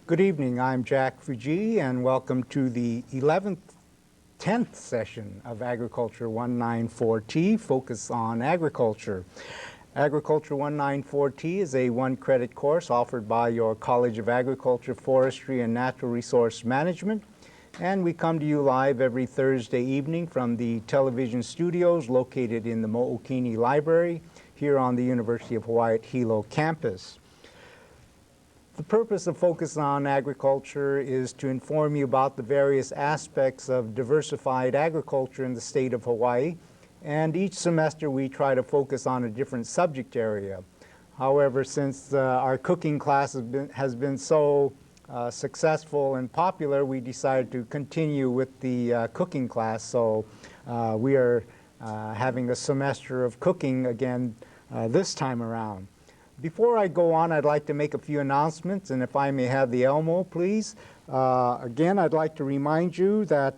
Good evening, I'm Jack Fujii, and welcome to the 10th session of Agriculture 194T, Focus on Agriculture. Agriculture 194T is a one-credit course offered by your College of Agriculture, Forestry, and Natural Resource Management. And we come to you live every Thursday evening from the television studios located in the Mookini Library here on the University of Hawaii at Hilo campus. The purpose of Focus on Agriculture is to inform you about the various aspects of diversified agriculture in the state of Hawaii, and each semester we try to focus on a different subject area. However, since our cooking class has been so successful and popular, we decided to continue with the cooking class, so we are having a semester of cooking again this time around. Before I go on, I'd like to make a few announcements, and if I may have the Elmo, please. Again, I'd like to remind you that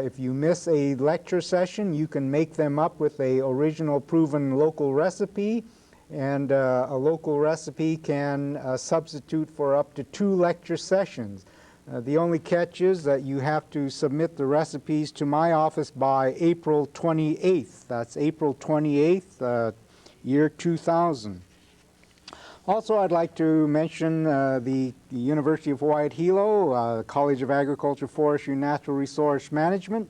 if you miss a lecture session, you can make them up with an original proven local recipe, and a local recipe can substitute for up to 2 lecture sessions. The only catch is that you have to submit the recipes to my office by April 28th. That's April 28th, year 2000. Also, I'd like to mention the University of Hawaii at Hilo, College of Agriculture, Forestry, and Natural Resource Management.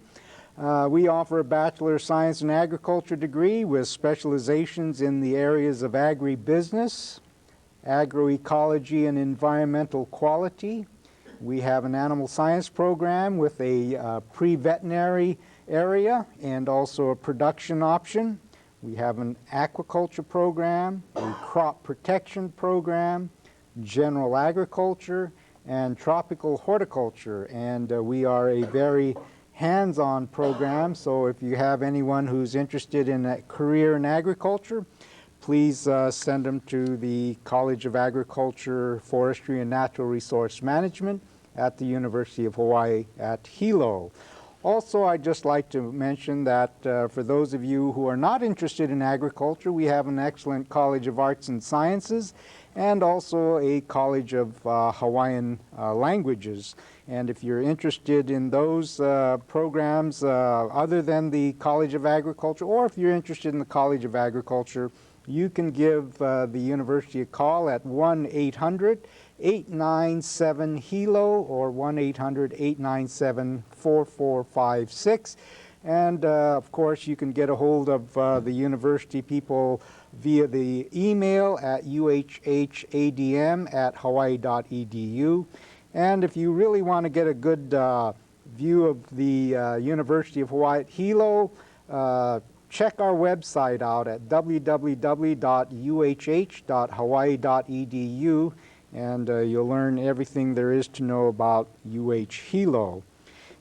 We offer a Bachelor of Science in Agriculture degree with specializations in the areas of agribusiness, agroecology, and environmental quality. We have an animal science program with a pre-veterinary area and also a production option. We have an aquaculture program, a crop protection program, general agriculture, and tropical horticulture. And we are a very hands-on program, so if you have anyone who's interested in a career in agriculture, please send them to the College of Agriculture, Forestry, and Natural Resource Management at the University of Hawaii at Hilo. Also, I'd just like to mention that for those of you who are not interested in agriculture, we have an excellent College of Arts and Sciences and also a College of Hawaiian Languages. And if you're interested in those programs other than the College of Agriculture, or if you're interested in the College of Agriculture, you can give the university a call at 1-800-897-HILO or 1-800-897-4456. And of course, you can get a hold of the university people via the email at uhhadm@hawaii.edu. And if you really want to get a good view of the University of Hawaii at Hilo, check our website out at www.uhh.hawaii.edu, and you'll learn everything there is to know about UH Hilo.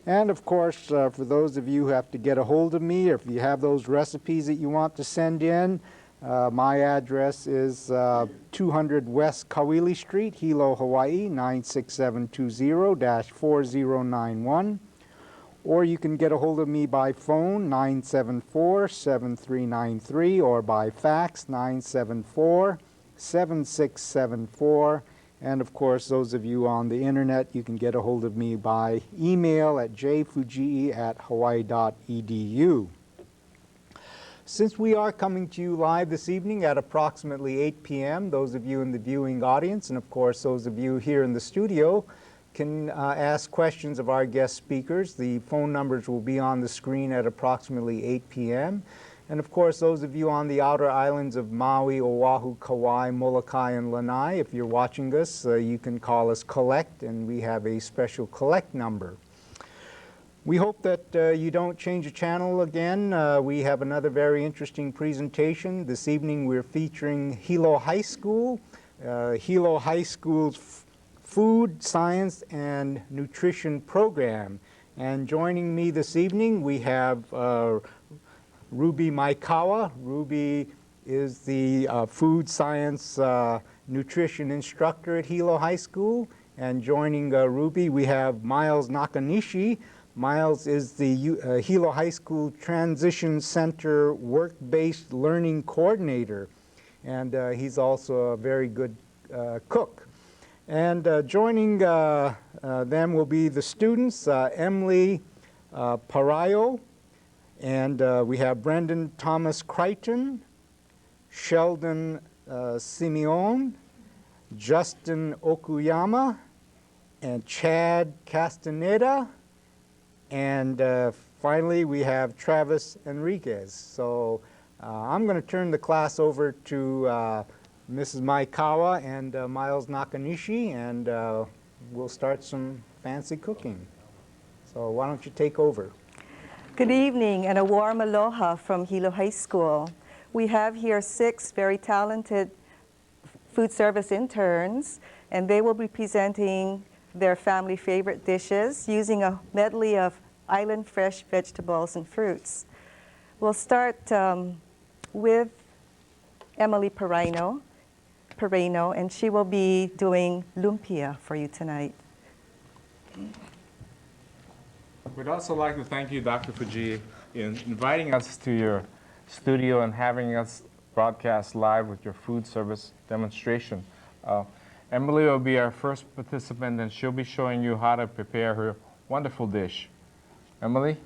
And of course, for those of you who have to get a hold of me, or if you have those recipes that you want to send in, my address is 200 West Kawili Street, Hilo, Hawaii, 96720-4091. Or you can get a hold of me by phone, 974-7393, or by fax, 974-7674. And of course, those of you on the internet, you can get a hold of me by email at jfujii@hawaii.edu. Since we are coming to you live this evening at approximately 8 p.m., those of you in the viewing audience, and of course those of you here in the studio, can ask questions of our guest speakers. The phone numbers will be on the screen at approximately 8 p.m. And of course, those of you on the outer islands of Maui, Oahu, Kauai, Molokai, and Lanai, if you're watching this, you can call us Collect, and we have a special Collect number. We hope that you don't change the channel again. We have another very interesting presentation. This evening we're featuring Hilo High School. Hilo High School's Food, Science, and Nutrition program. And joining me this evening, we have Ruby Maekawa. Ruby is the Food, Science, Nutrition instructor at Hilo High School. And joining Ruby, we have Miles Nakanishi. Miles is the Hilo High School Transition Center Work-Based Learning Coordinator. And he's also a very good cook. And joining them will be the students, Emily Parayno, and we have Brendan Thomas Crichton, Sheldon Simeon, Justin Okuyama, and Chad Casteneda, and finally we have Travis Enriques. So I'm going to turn the class over to Mrs. Maekawa and Miles Nakanishi, and we'll start some fancy cooking. So why don't you take over? Good evening and a warm aloha from Hilo High School. We have here 6 very talented food service interns, and they will be presenting their family favorite dishes using a medley of island fresh vegetables and fruits. We'll start with Emily Parayno, and she will be doing lumpia for you tonight. We'd also like to thank you, Dr. Fujii, in inviting us to your studio and having us broadcast live with your food service demonstration. Emily will be our first participant, and she'll be showing you how to prepare her wonderful dish. Emily?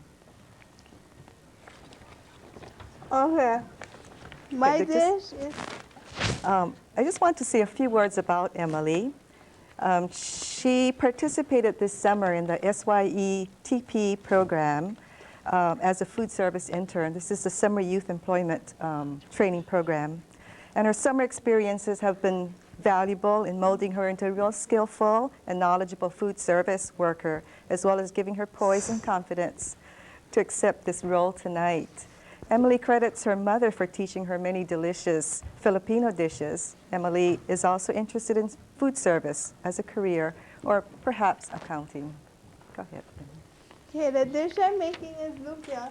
Okay. My dish is... I just want to say a few words about Emily. She participated this summer in the SYETP program as a food service intern. This is the Summer Youth Employment Training Program. And her summer experiences have been valuable in molding her into a real skillful and knowledgeable food service worker, as well as giving her poise and confidence to accept this role tonight. Emily credits her mother for teaching her many delicious Filipino dishes. Emily is also interested in food service as a career, or perhaps accounting. Go ahead. Okay, the dish I'm making is lupia.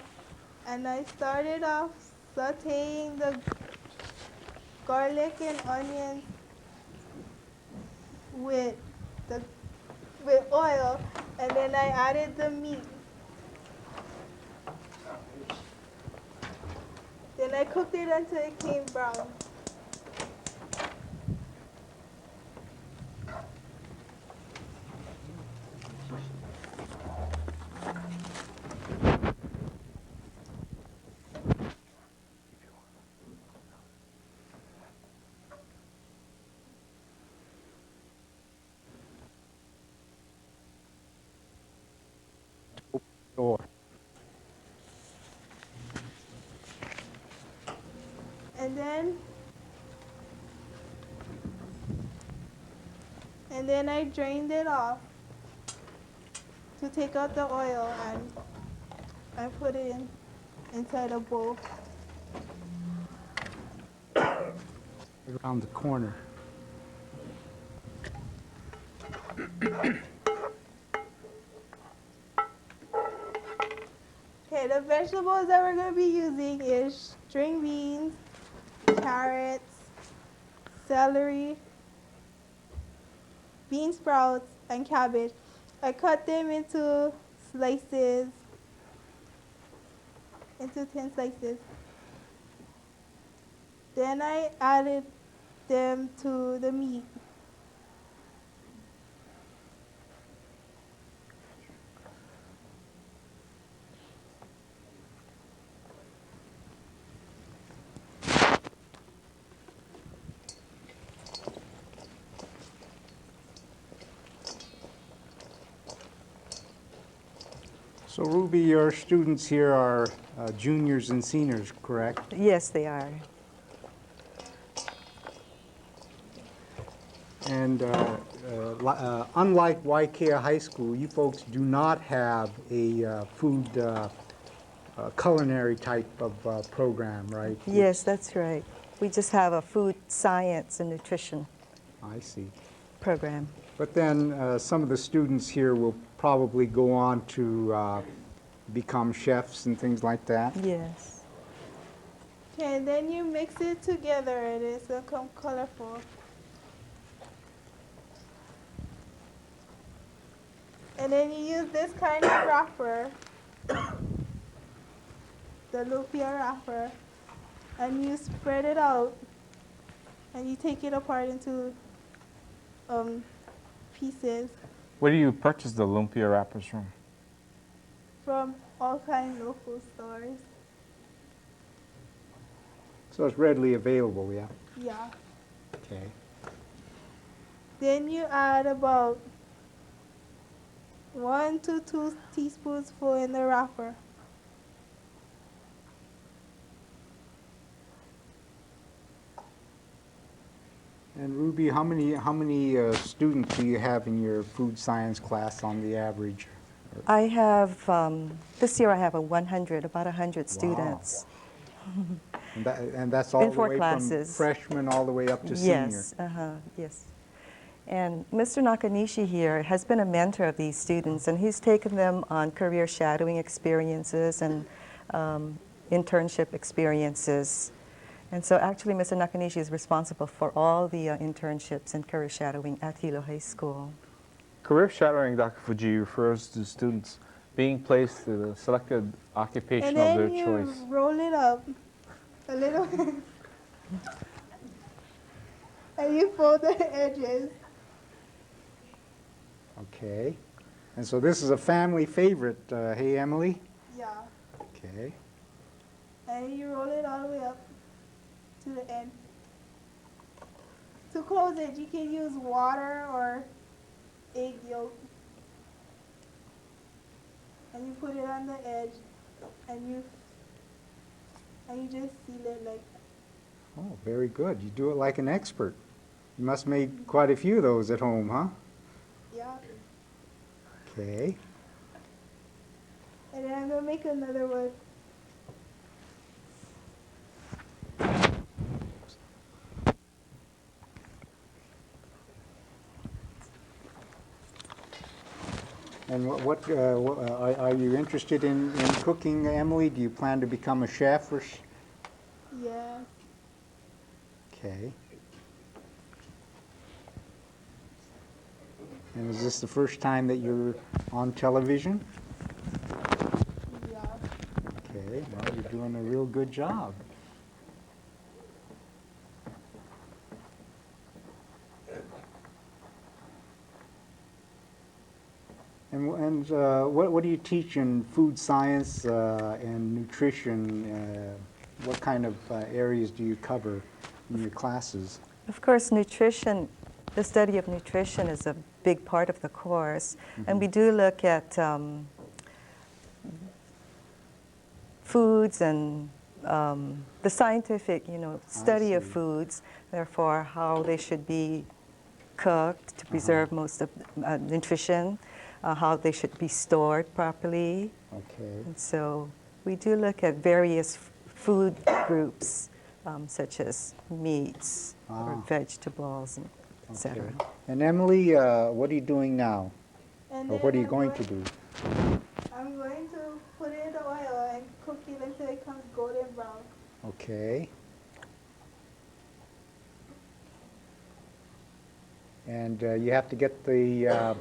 And I started off sauteing the garlic and onions with oil, and then I added the meat. Then I cooked it until it came brown. Door. And then I drained it off to take out the oil, and I put it inside a bowl. Around the corner. Okay, the vegetables that we're going to be using is string beans, carrots, celery, bean sprouts, and cabbage. I cut them into slices, into 10 slices. Then I added them to the meat. So Ruby, your students here are juniors and seniors, correct? Yes, they are. And unlike Waikea High School, you folks do not have a food culinary type of program, right? Yes, that's right. We just have a food science and nutrition I see. program. But then some of the students here will probably go on to become chefs and things like that. Yes. Okay, and then you mix it together and it's going to come colorful. And then you use this kind of wrapper, the Lupia wrapper, and you spread it out, and you take it apart into pieces Where do you purchase the lumpia wrappers from? from all kind of local stores. So it's readily available, yeah? Yeah. Okay. Then you add about 1 to 2 teaspoons full in the wrapper. And Ruby, how many students do you have in your food science class on the average? I have, this year I have about 100 students. And that's all In the 4 way from classes. freshman all the way up to senior? Yes, yes. And Mr. Nakanishi here has been a mentor of these students, and he's taken them on career shadowing experiences and internship experiences. And so actually, Mr. Nakanishi is responsible for all the internships and career shadowing at Hilo High School. Career shadowing, Dr. Fujii, refers to students being placed to the selected occupation And of then their you choice. roll it up a little and you fold the edges. Okay. And so this is a family favorite, hey, Emily? Yeah. Okay. And you roll it all the way up to the end. To close it, you can use water or egg yolk. And you put it on the edge and you just seal it like that. Oh, very good. You do it like an expert. You must make quite a few of those at home, huh? Yeah. Okay. And then I'm gonna make another one. And are you interested in cooking, Emily? Do you plan to become a chef or? Yeah. Okay. And is this the first time that you're on television? Yeah. Okay, well, you're doing a real good job. And what do you teach in food science and nutrition? What kind of areas do you cover in your classes? Of course, nutrition, the study of nutrition is a big part of the course. And we do look at foods and the scientific, study of see. foods, therefore how they should be cooked to preserve most of nutrition, how they should be stored properly. Okay. And so we do look at various food groups, such as meats or vegetables, and et cetera. Okay. And Emily, what are you doing now? And Or then what are you going to do? I'm going to put it in the oil and cook it until it comes golden brown. Okay. And you have to get the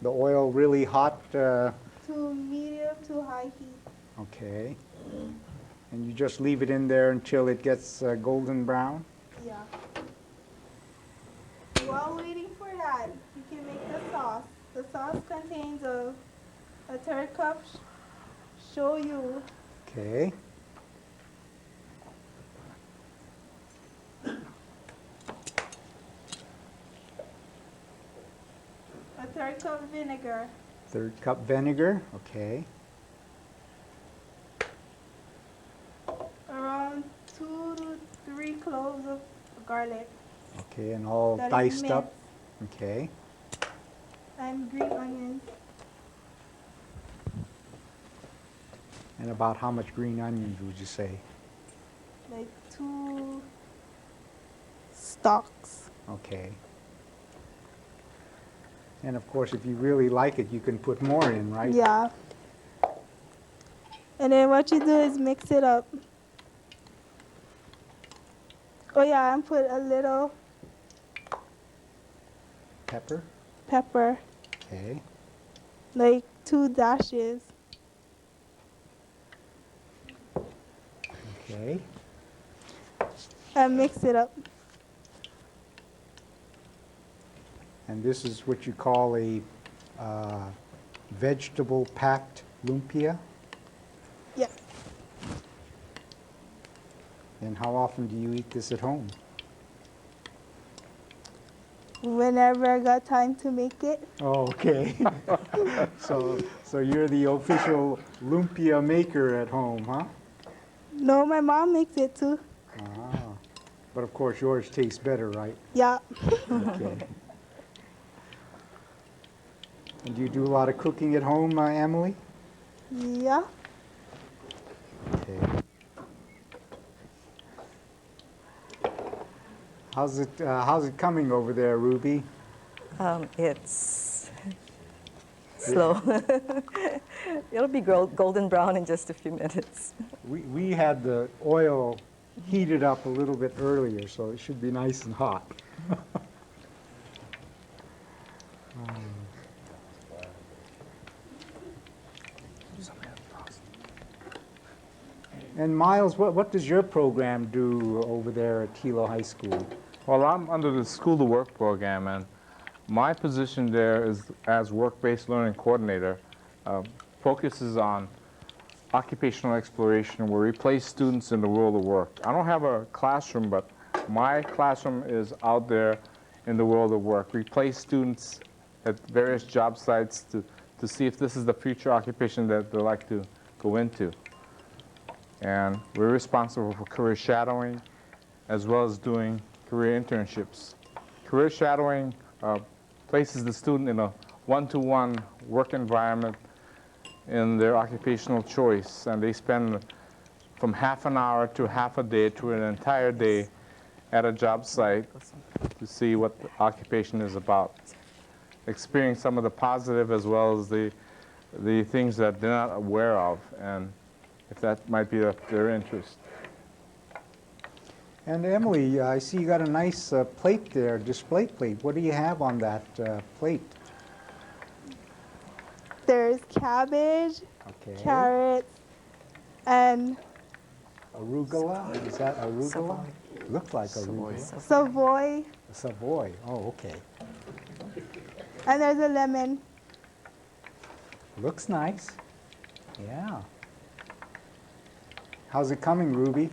oil really hot. To medium to high heat. Okay. And you just leave it in there until it gets golden brown? Yeah. While waiting for that, you can make the sauce. The sauce contains a third cup shoyu, Okay. a third cup vinegar, Third cup vinegar. Okay. around 2 to 3 cloves of garlic. Okay, and all that is diced minced, up. Okay. and green onions. And about how much green onions would you say? Like 2 stalks. Okay. And of course, if you really like it, you can put more in, right? Yeah. And then what you do is mix it up. Oh yeah, and put a little Pepper. pepper, Okay. like 2 dashes. Okay. And mix it up. And this is what you call a vegetable packed lumpia. Yes. And how often do you eat this at home? Whenever I got time to make it. Oh, okay. So you're the official lumpia maker at home, huh? No, my mom makes it too. Ah. But of course yours tastes better, right? Yeah. Okay. And do you do a lot of cooking at home, Emily? Yeah. Okay. How's it coming over there, Ruby? It's slow. It'll be golden brown in just a few minutes. We had the oil heated up a little bit earlier, so it should be nice and hot. And Miles, what does your program do over there at Hilo High School? Well, I'm under the School to Work program, and my position there is as work-based learning coordinator, focuses on occupational exploration where we place students in the world of work. I don't have a classroom, but my classroom is out there in the world of work. We place students at various job sites to see if this is the future occupation that they'd like to go into. And we're responsible for career shadowing as well as doing career internships. Career shadowing places the student in a one-to-one work environment in their occupational choice, and they spend from half an hour to half a day to an entire day at a job site to see what the occupation is about. Experience some of the positive as well as the things that they're not aware of, and if that might be of their interest. And Emily, I see you got a nice plate there, display plate. What do you have on that plate? There's cabbage, Okay. carrots, and Arugula? Is that arugula? Savoy. Looks like arugula. Savoy, Savoy. Oh, okay. and there's a lemon. Looks nice. Yeah. How's it coming, Ruby?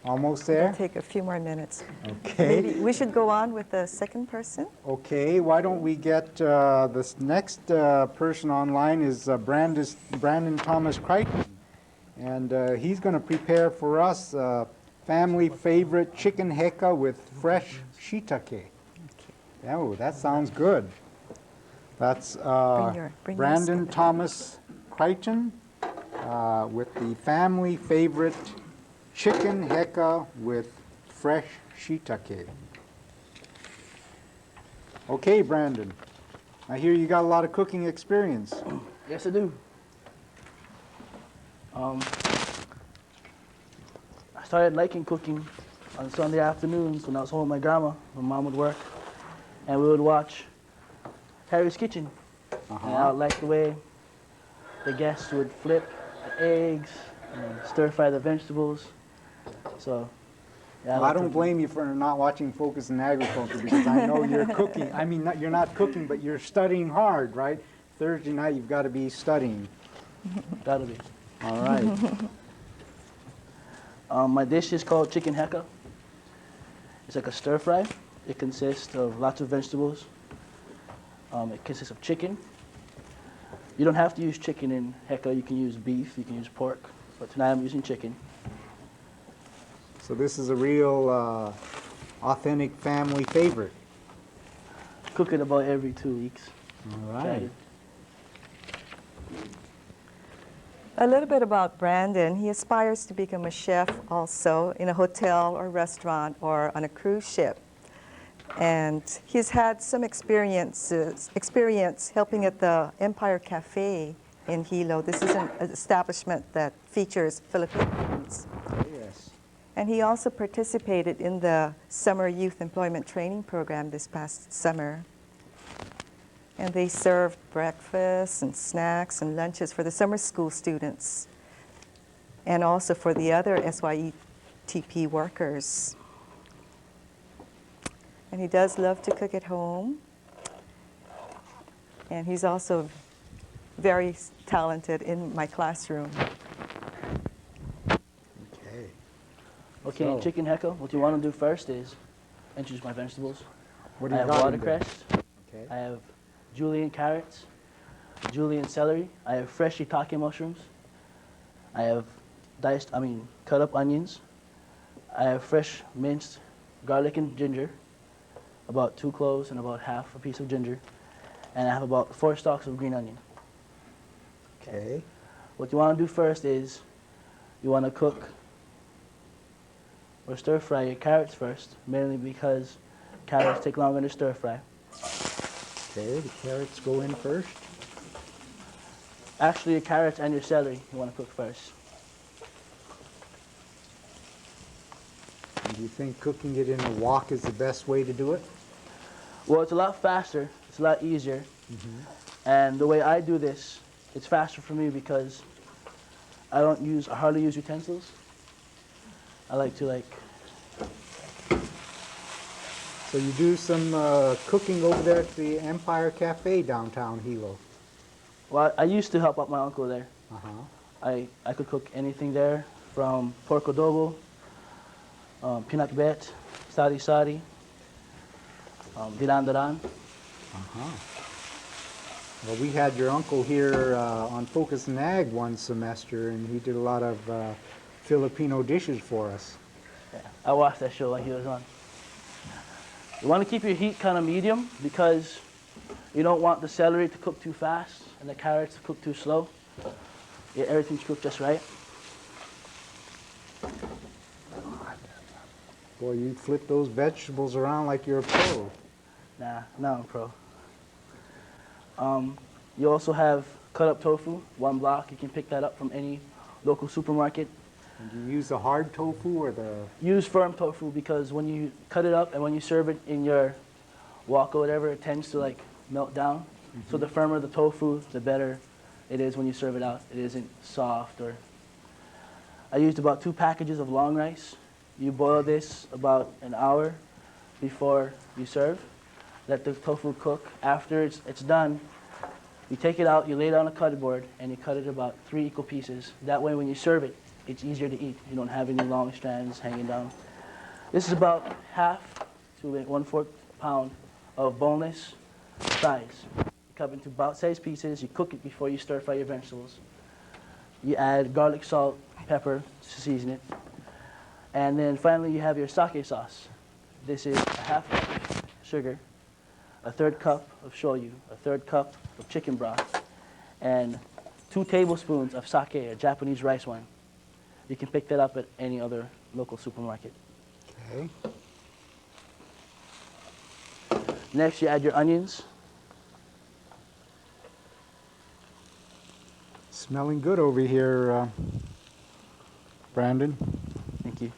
Almost It'll there? take a few more minutes. Okay. Maybe we should go on with the second person. Okay, why don't we get this next person online is Brandon Thomas Crichton. And he's going to prepare for us family favorite chicken hekka with fresh shiitake. Oh, that sounds good. That's Bring your Brandon stick. Thomas Crichton with the family favorite chicken hekka with fresh shiitake. Okay, Brandon. I hear you got a lot of cooking experience. Yes, I do. I started liking cooking on Sunday afternoons when I was home with my grandma. My mom would work, and we would watch Harry's Kitchen. And I would like the way the guests would flip the eggs and stir fry the vegetables. So, yeah, Well, I don't blame you for not watching Focus in Agriculture because I know you're cooking. I mean, you're not cooking, but you're studying hard, right? Thursday night, you've got to be studying. Gotta be. All right. My dish is called chicken hekka. It's like a stir fry. It consists of lots of vegetables. It consists of chicken. You don't have to use chicken in hekka. You can use beef, you can use pork. But tonight I'm using chicken. So this is a real authentic family favorite. Cook it about every 2 weeks. All Try right. it. A little bit about Brandon. He aspires to become a chef also in a hotel or restaurant or on a cruise ship. And he's had some experience helping at the Empire Cafe in Hilo. This is an establishment that features Filipinos. Yes. And he also participated in the Summer Youth Employment Training Program this past summer. And they served breakfast and snacks and lunches for the summer school students and also for the other SYETP workers. And he does love to cook at home. And he's also very talented in my classroom. Okay. Okay, So- in chicken Hekka, what you want to do first is introduce my vegetables. What do I you have got in there? watercress. Okay. I have julienne carrots, julienne celery. I have fresh shiitake mushrooms. I have cut up onions. I have fresh minced garlic and ginger, about 2 cloves and about half a piece of ginger. And I have about 4 stalks of green onion. Okay. What you want to do first is you want to cook or stir fry your carrots first, mainly because carrots take longer to stir fry. Okay, the carrots go in first. Actually, your carrots and your celery you want to cook first. And do you think cooking it in a wok is the best way to do it? Well, it's a lot faster, it's a lot easier, and the way I do this, it's faster for me because I hardly use utensils. I like to So you do some cooking over there at the Empire Cafe downtown Hilo. well, I used to help out my uncle there. Uh-huh. I could cook anything there, from pork adobo, pinakbet, sari-sari, diran-daran. Uh-huh. Well, we had your uncle here on Focus and Ag one semester, and he did a lot of Filipino dishes for us. Yeah, I watched that show when he was on. You want to keep your heat kind of medium because you don't want the celery to cook too fast and the carrots to cook too slow. Yeah, everything's cooked just right. Boy, you flip those vegetables around like you're a pro. Nah, I'm pro. You also have cut up tofu, 1 block. You can pick that up from any local supermarket. And do you use the hard tofu or the... Use firm tofu because when you cut it up and when you serve it in your wok or whatever, it tends to melt down. So the firmer the tofu, the better it is when you serve it out. It isn't soft or... I used about 2 packages of long rice. You boil this about an hour before you serve. Let the tofu cook. After it's done, you take it out, you lay it on a cutting board, and you cut it about 3 equal pieces. That way when you serve it, it's easier to eat. You don't have any long strands hanging down. This is about half to 1/4 pound of boneless thighs. You cut into about size pieces. You cook it before you stir fry your vegetables. You add garlic, salt, pepper to season it. And then finally you have your sake sauce. This is a half cup of sugar, a 1/3 cup of shoyu, a 1/3 cup of chicken broth, and 2 tablespoons of sake, or Japanese rice wine. You can pick that up at any other local supermarket. Okay. Next, you add your onions. Smelling good over here, Brandon. Thank you.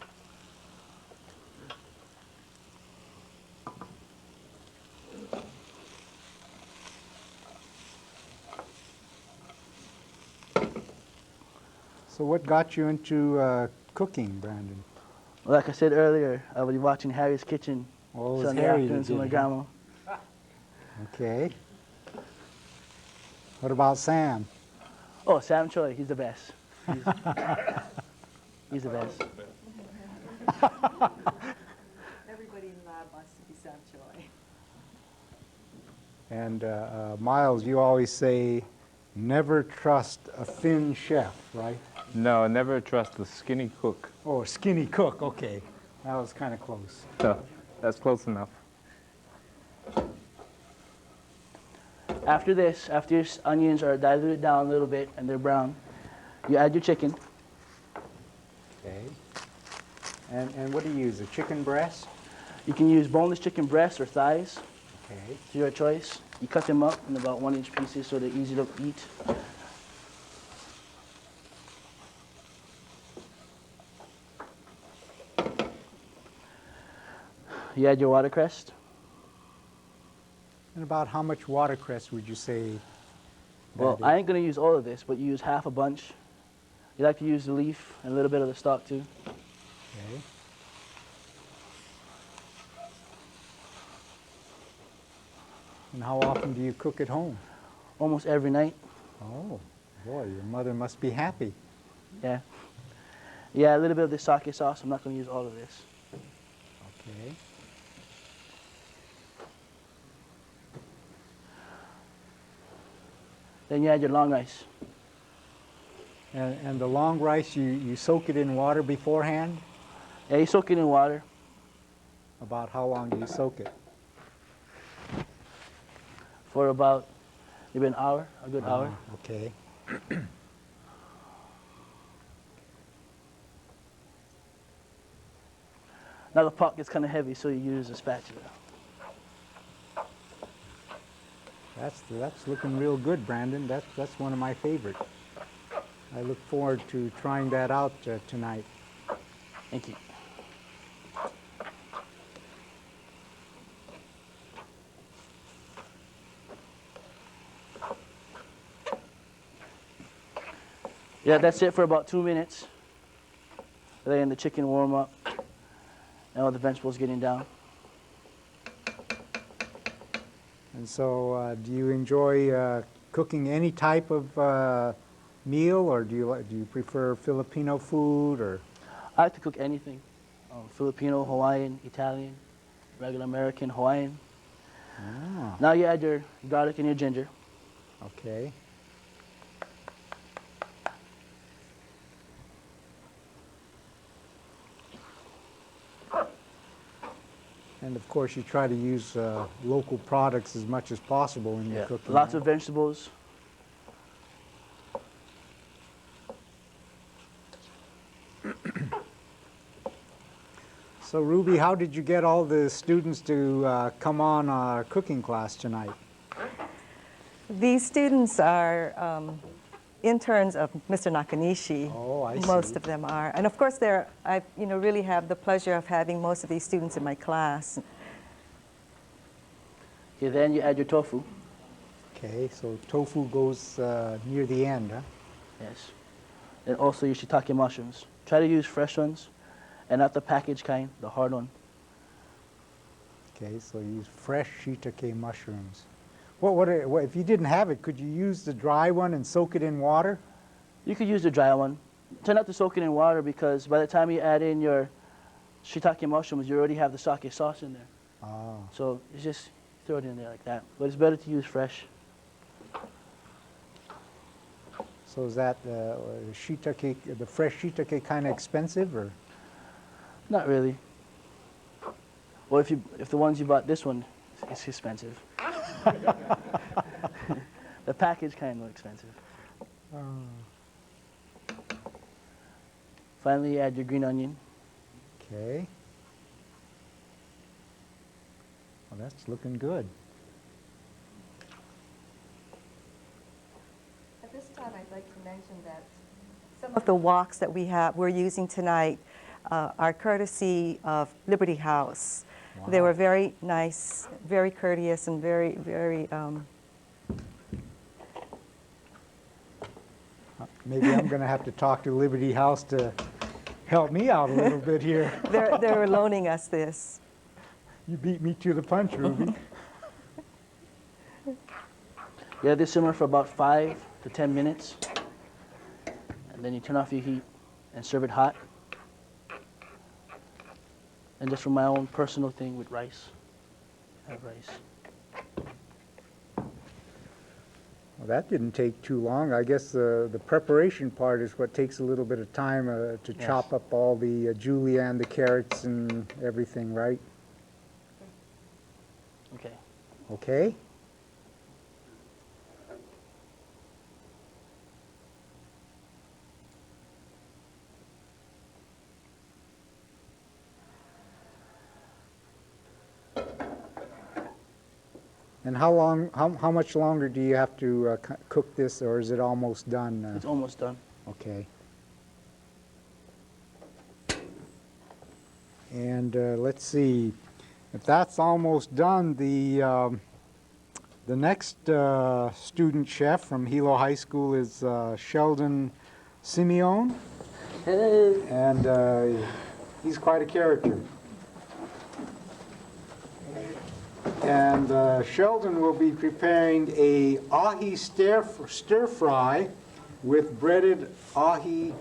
So what got you into cooking, Brandon? Like I said earlier, I was watching Harry's Kitchen Oh, it was Sunday Harry afternoons that with my did it. grandma. Okay. What about Sam? Oh, Sam Choi, he's the best. He's the best. Everybody in lab wants to be Sam Choi. And Miles, you always say, never trust a thin chef, right? No, never trust the skinny cook. Oh, skinny cook, okay. That was kind of close. No, that's close enough. After this, after your onions are diluted down a little bit and they're brown, you add your chicken. Okay. And what do you use, a chicken breast? You can use boneless chicken breasts or thighs, Okay. to your choice. You cut them up in about 1-inch pieces so they're easy to eat. You add your watercress. And about how much watercress would you say? Well, that I is? ain't gonna use all of this, but you use half a bunch. You like to use the leaf and a little bit of the stalk too. Okay. And how often do you cook at home? almost every night. Oh, boy, your mother must be happy. Yeah. Yeah, a little bit of the sake sauce. I'm not going to use all of this. Okay. Then you add your long rice. And the long rice, you soak it in water beforehand? Yeah, you soak it in water. About how long do you soak it? For about maybe an hour, a good hour. Okay. Now the pot gets kind of heavy, so you use a spatula. That's looking real good, Brandon. That's one of my favorites. I look forward to trying that out tonight. Thank you. Yeah, that's it for about 2 minutes. Letting the chicken warm up and all the vegetables getting down. And so, do you enjoy cooking any type of meal, or do you prefer Filipino food, or? I like to cook anything. Filipino, Hawaiian, Italian, regular American, Hawaiian. Ah, Now you add your garlic and your ginger. okay. And of course, you try to use local products as much as possible in your cooking. Lots right? of vegetables. So, Ruby, how did you get all the students to come on our cooking class tonight? These students are interns of Mr. Nakanishi. Oh, I Most see. of them are. And of course, I really have the pleasure of having most of these students in my class. Okay, then you add your tofu. Okay, so tofu goes near the end, huh? Yes. And also your shiitake mushrooms. Try to use fresh ones and not the packaged kind, the hard one. Okay, so use fresh shiitake mushrooms. What if you didn't have it, could you use the dry one and soak it in water? You could use the dry one. Try not to soak it in water because by the time you add in your shiitake mushrooms, you already have the sake sauce in there. Ah, So it's just throw it in there like that. But it's better to use fresh. so is that shiitake, the fresh shiitake, kind of expensive, or? Not really. Well, if the ones you bought, this one, it's expensive. The package kind of more expensive. Finally, you add your green onion. Okay. Well, that's looking good. At this time, I'd like to mention that some of the woks that we're using tonight are courtesy of Liberty House. They Wow. were very nice, very courteous, and very, very. Maybe I'm going to have to talk to Liberty House to help me out a little bit here. They were loaning us this. You beat me to the punch, Ruby. You let this simmer for about 5 to 10 minutes. And then you turn off your heat and serve it hot. And just for my own personal thing with rice, I have rice. Well, that didn't take too long. I guess the preparation part is what takes a little bit of time to Yes. chop up all the julienne, the carrots, and everything, right? Okay. Okay? And how much longer do you have to cook this, or is it almost done? It's almost done. Okay. And let's see, if that's almost done, the next student chef from Hilo High School is Sheldon Simeon. Hello. And he's quite a character. And Sheldon will be preparing a ahi stir fry with breaded ahi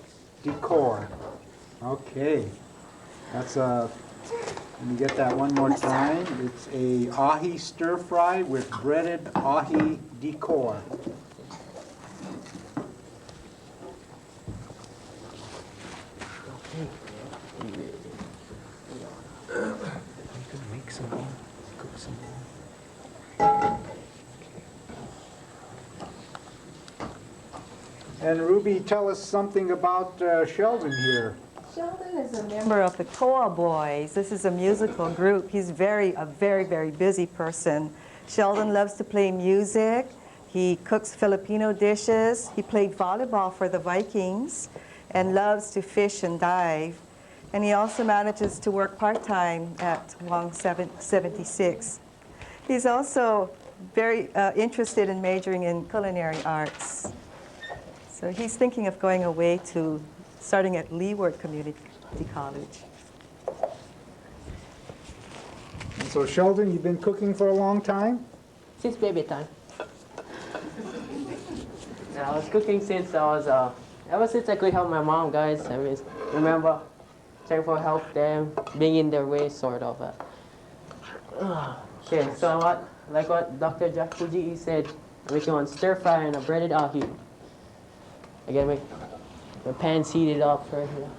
decor. Okay, that's a, let me get that one more time. It's a ahi stir fry with breaded ahi decor. Make some more, cook some more. And Ruby, tell us something about Sheldon here. Sheldon is a member of the Koa Boys. This is a musical group. He's a very busy person. Sheldon loves to play music. He cooks Filipino dishes. He played volleyball for the Vikings and loves to fish and dive. And he also manages to work part-time at Wong 76. He's also very interested in majoring in culinary arts. So he's thinking of going away to starting at Leeward Community College. And so Sheldon, you've been cooking for a long time? Since baby time. I was cooking since I was, ever since I could help my mom, guys. I mean, remember trying to help them, being in their way, sort of. Okay, so what Dr. Jack Fujii said, we can stir fry and a breaded ahi. Again, make the pan's heated up right here.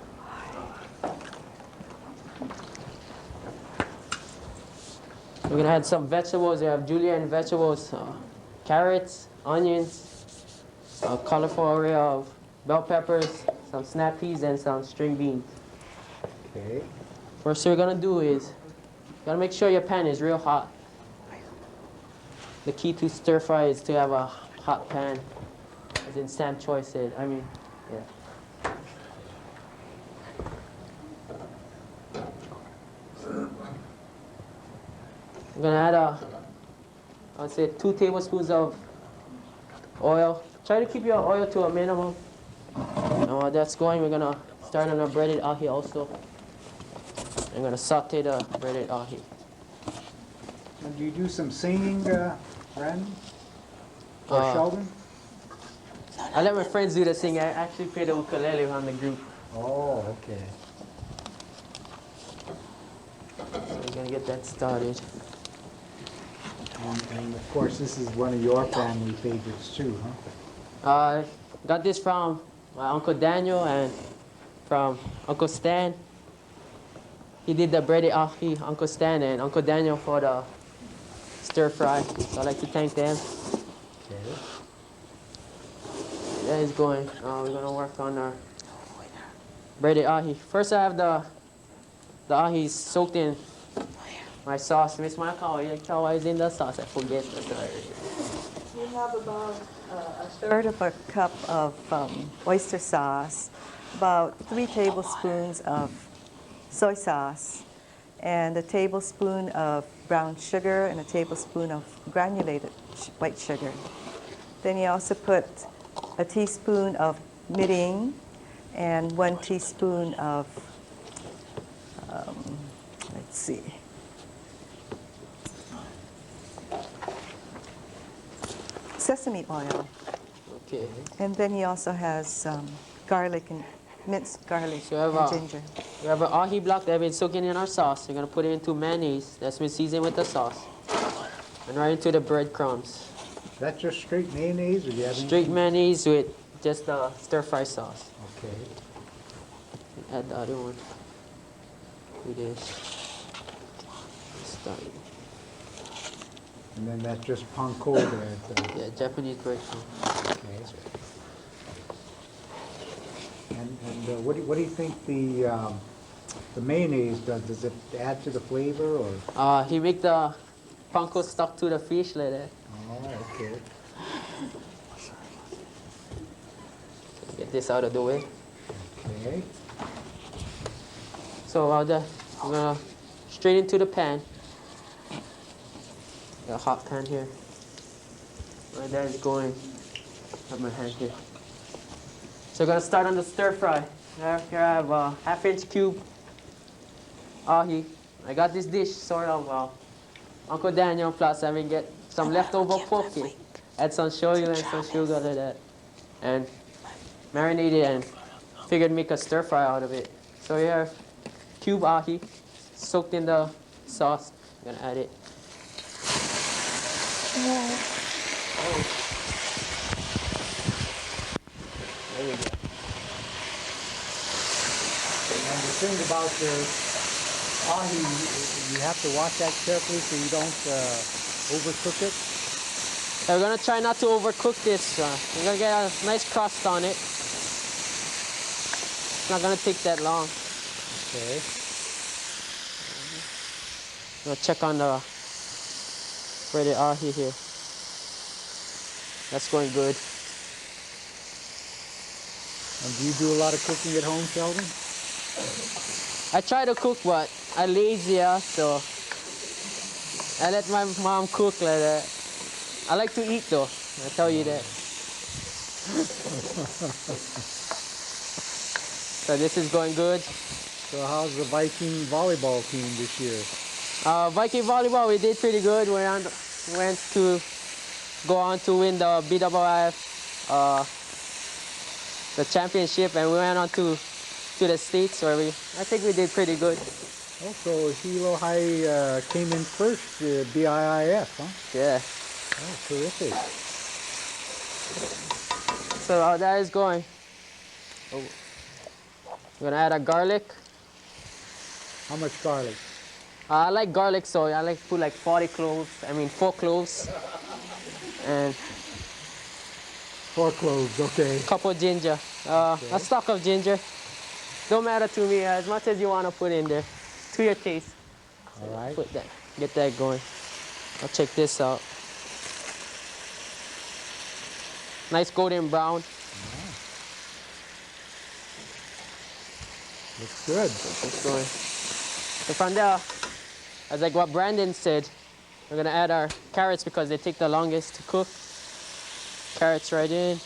We're gonna add some vegetables. We have julienne vegetables, carrots, onions, a colorful array of bell peppers, some snap peas, and some string beans. Okay. First thing we're gonna do is, you gotta make sure your pan is real hot. The key to stir fry is to have a hot pan, as in Sam Choi said. I mean, yeah. I'm gonna add I'd say 2 tablespoons of oil. Try to keep your oil to a minimum. And while that's going, we're gonna start on our breaded ahi also. I'm gonna saute the breaded ahi. And do you do some singing, Brandon? Or Sheldon? I let my friends do the singing. I actually play the ukulele on the group. Oh, okay. So we're gonna get that started. And of course, this is one of your family favorites too, huh? Got this from my Uncle Daniel and from Uncle Stan. He did the breaded ahi, Uncle Stan and Uncle Daniel for the stir fry. So I'd like to thank them. Okay. That is going. We're gonna work on our breaded ahi. First, I have the ahi soaked in my sauce. Miss Maekawa, you tell why it's in the sauce. I forget the story. We have about a third of a cup of oyster sauce, about 3 tablespoons of soy sauce, and a tablespoon of brown sugar and a tablespoon of granulated white sugar. Then you also put a teaspoon of mirin and 1 teaspoon of, let's see, sesame oil. Okay. And then he also has garlic and minced garlic So we and have ginger. We have an ahi block that has been soaking in our sauce. We're gonna put it into mayonnaise that's been seasoned with the sauce, and right into the breadcrumbs. That's just straight mayonnaise, or do you have Straight anything? mayonnaise with just the stir fry sauce. Okay. Add the other one. Do this. Start. And then that's just panko there. Yeah, Japanese breadcrumbs. Okay. And what do you think the mayonnaise does? Does it add to the flavor, or? He make the panko stuck to the fish like that. Oh, okay. Get this out of the way. Okay. So I'm gonna straight into the pan. Got a hot pan here. Right there is going. Have my hand here. So we're gonna start on the stir fry. Here I have a 1/2-inch cube ahi. I got this dish sort of Uncle Daniel plus and we get some leftover pork in. Add some shoyu and some sugar to that. And marinate it and figured make a stir fry out of it. So here, cube ahi, soaked in the sauce. I'm gonna add it. There we go. And the thing about the ahi, you have to watch that carefully so you don't overcook it. We're gonna try not to overcook this. We're gonna get a nice crust on it. It's not gonna take that long. Okay. We'll check on the breaded ahi here. That's going good. And do you do a lot of cooking at home, Sheldon? I try to cook, but I'm lazy, yeah, so I let my mom cook like that. I like to eat though, I tell you that. So this is going good. So how's the Viking volleyball team this year? Viking volleyball, we did pretty good. We went to go on to win the BWF, the championship, and we went on to the States where I think we did pretty good. Also, Hilo High came in first, BIIF, huh? Yeah. Oh, terrific. So how that is going. Oh. I'm gonna add a garlic. How much garlic? I like garlic, so I like to put like 4 cloves. And 4 cloves, okay. a couple of ginger. A stalk of ginger. Don't matter to me, as much as you want to put in there. To your taste. All right. Put that, get that going. I'll check this out. Nice golden brown. Looks good. It's going. So from there, as like what Brandon said, we're gonna add our carrots because they take the longest to cook. Carrots right in.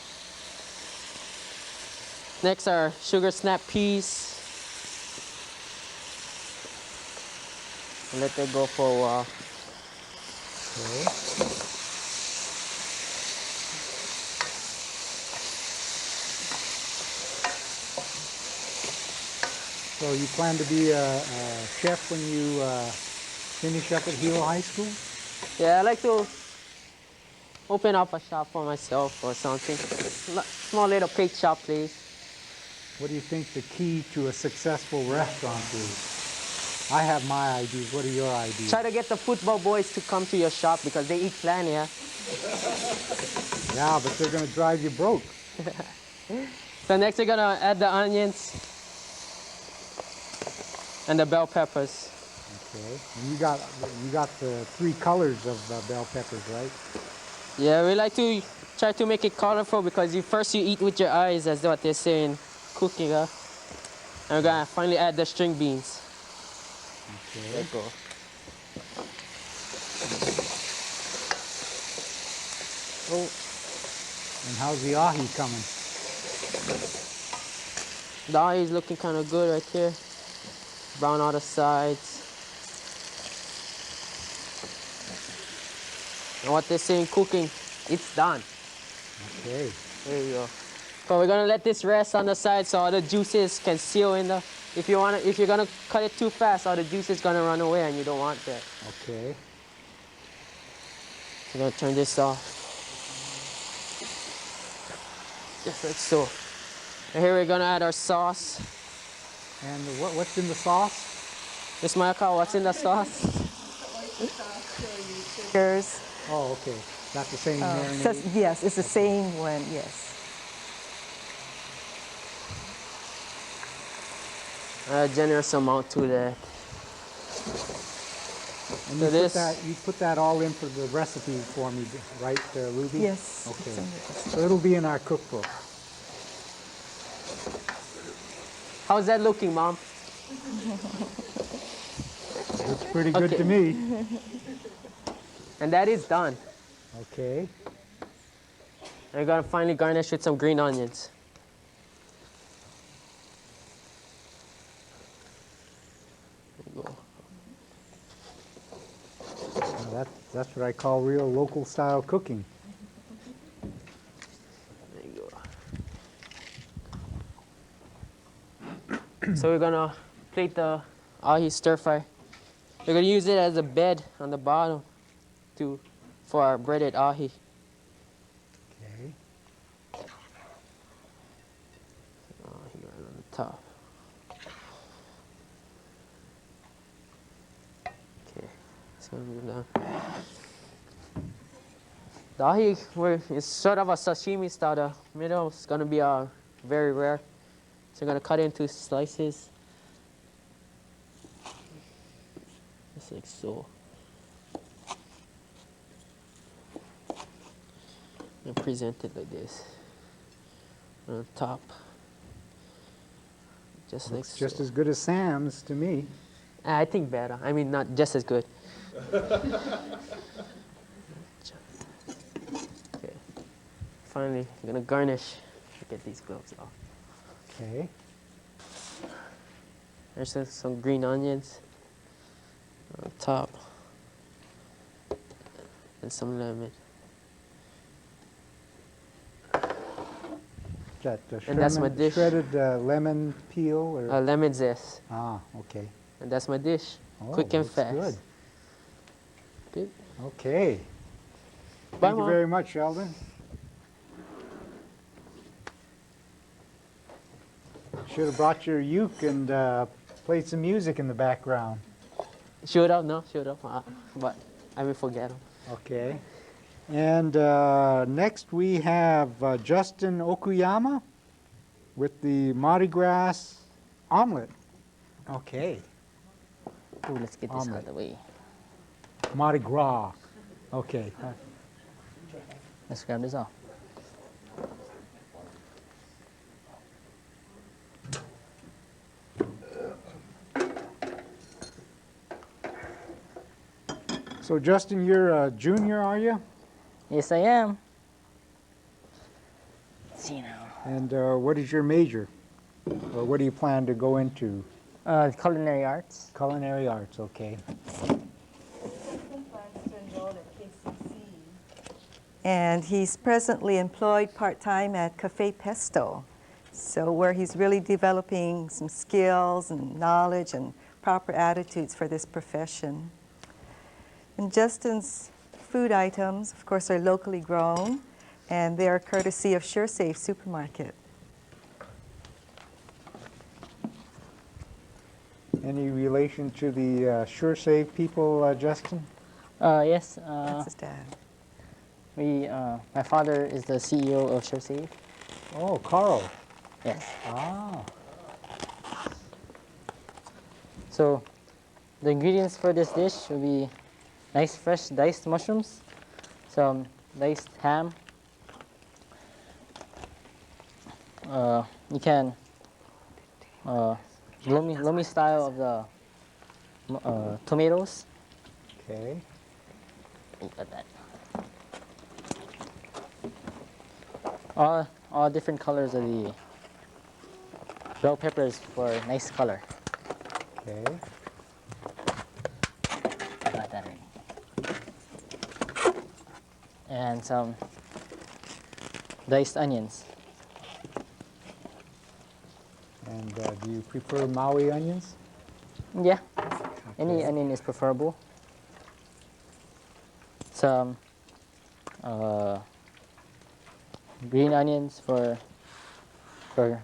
Next our sugar snap peas. Let that go for a while. Okay. So you plan to be a chef when you finish up at Hilo High School? Yeah, I like to open up a shop for myself or something. Small little cake shop, please. What do you think the key to a successful restaurant is? I have my ideas. What are your ideas? Try to get the football boys to come to your shop because they eat plenty, yeah? Yeah, but they're going to drive you broke. So next we're gonna add the onions and the bell peppers. Okay. And you got the 3 colors of bell peppers, right? Yeah, we like to try to make it colorful because first you eat with your eyes, that's what they say in cooking, huh? And we're gonna finally add the string beans. Okay. There you go. Oh, And how's the ahi coming? the ahi is looking kind of good right here. Brown on the sides. And what they say in cooking, it's done. Okay. There you go. So we're gonna let this rest on the side so all the juices can seal in the. If you're gonna cut it too fast, all the juice is gonna run away, and you don't want that. Okay. So we're gonna turn this off. Just like so. And here we're gonna add our sauce. And what's in the sauce? Miss Maekawa, what's in the sauce? Sugars. Oh, okay. Not the same marinade? Yes, it's the same one, yes. A generous amount to that. And So you put that all in for the recipe for me, right, Ruby? Yes. Okay. it's in the- So it'll be in our cookbook. How's that looking, Mom? Looks pretty good Okay. to me. And that is done. Okay. And we're gonna finally garnish with some green onions. There you go. Now That's what I call real local style cooking. There you go. So we're gonna plate the ahi stir fry. We're gonna use it as a bed on the bottom for our breaded ahi. Okay. Ahi right on the top. Okay, it's gonna be done. The ahi is sort of a sashimi style. The middle is gonna be very rare. So we're gonna cut it into slices. Just like so. And present it like this. On the top. Just like Looks just so. as good as Sam's to me. I think better. I mean, not just as good. Okay. Finally, I'm gonna garnish. Get these gloves off. Okay. There's some green onions on top. And some lemon. That And that's my dish. shredded lemon peel or Lemon zest. okay. And that's my dish. Oh, Quick and looks fast. good. Good. Okay. Bye, Thank you Mom. very much, Sheldon. Should have brought your uke and played some music in the background. Shoot up, no, shoot up. But I will forget them. Okay. And next we have Justin Okuyama with the Mardi Gras Omelet. Okay. Ooh, let's get this out of Omelet. the way. Mardi Gras. Okay. Let's grab this off. So Justin, you're a junior, are you? Yes, I am. Let's see now. And what is your major? Or what do you plan to go into? Culinary arts. Culinary arts, okay. And he's presently employed part-time at Cafe Pesto, so where he's really developing some skills and knowledge and proper attitudes for this profession. And Justin's food items, of course, are locally grown, and they are courtesy of SureSafe Supermarket. Any relation to the SureSafe people, Justin? Yes. That's his dad. My father is the CEO of SureSafe. Oh, Carl. Yes. Ah. So, the ingredients for this dish will be nice fresh diced mushrooms, some diced ham. You can lomi style of the tomatoes. Okay. Look at that. All different colors of the bell peppers for a nice color. Okay. Got that ready. And some diced onions. And do you prefer Maui onions? Yeah, any Okay. onion is preferable. Some green onions for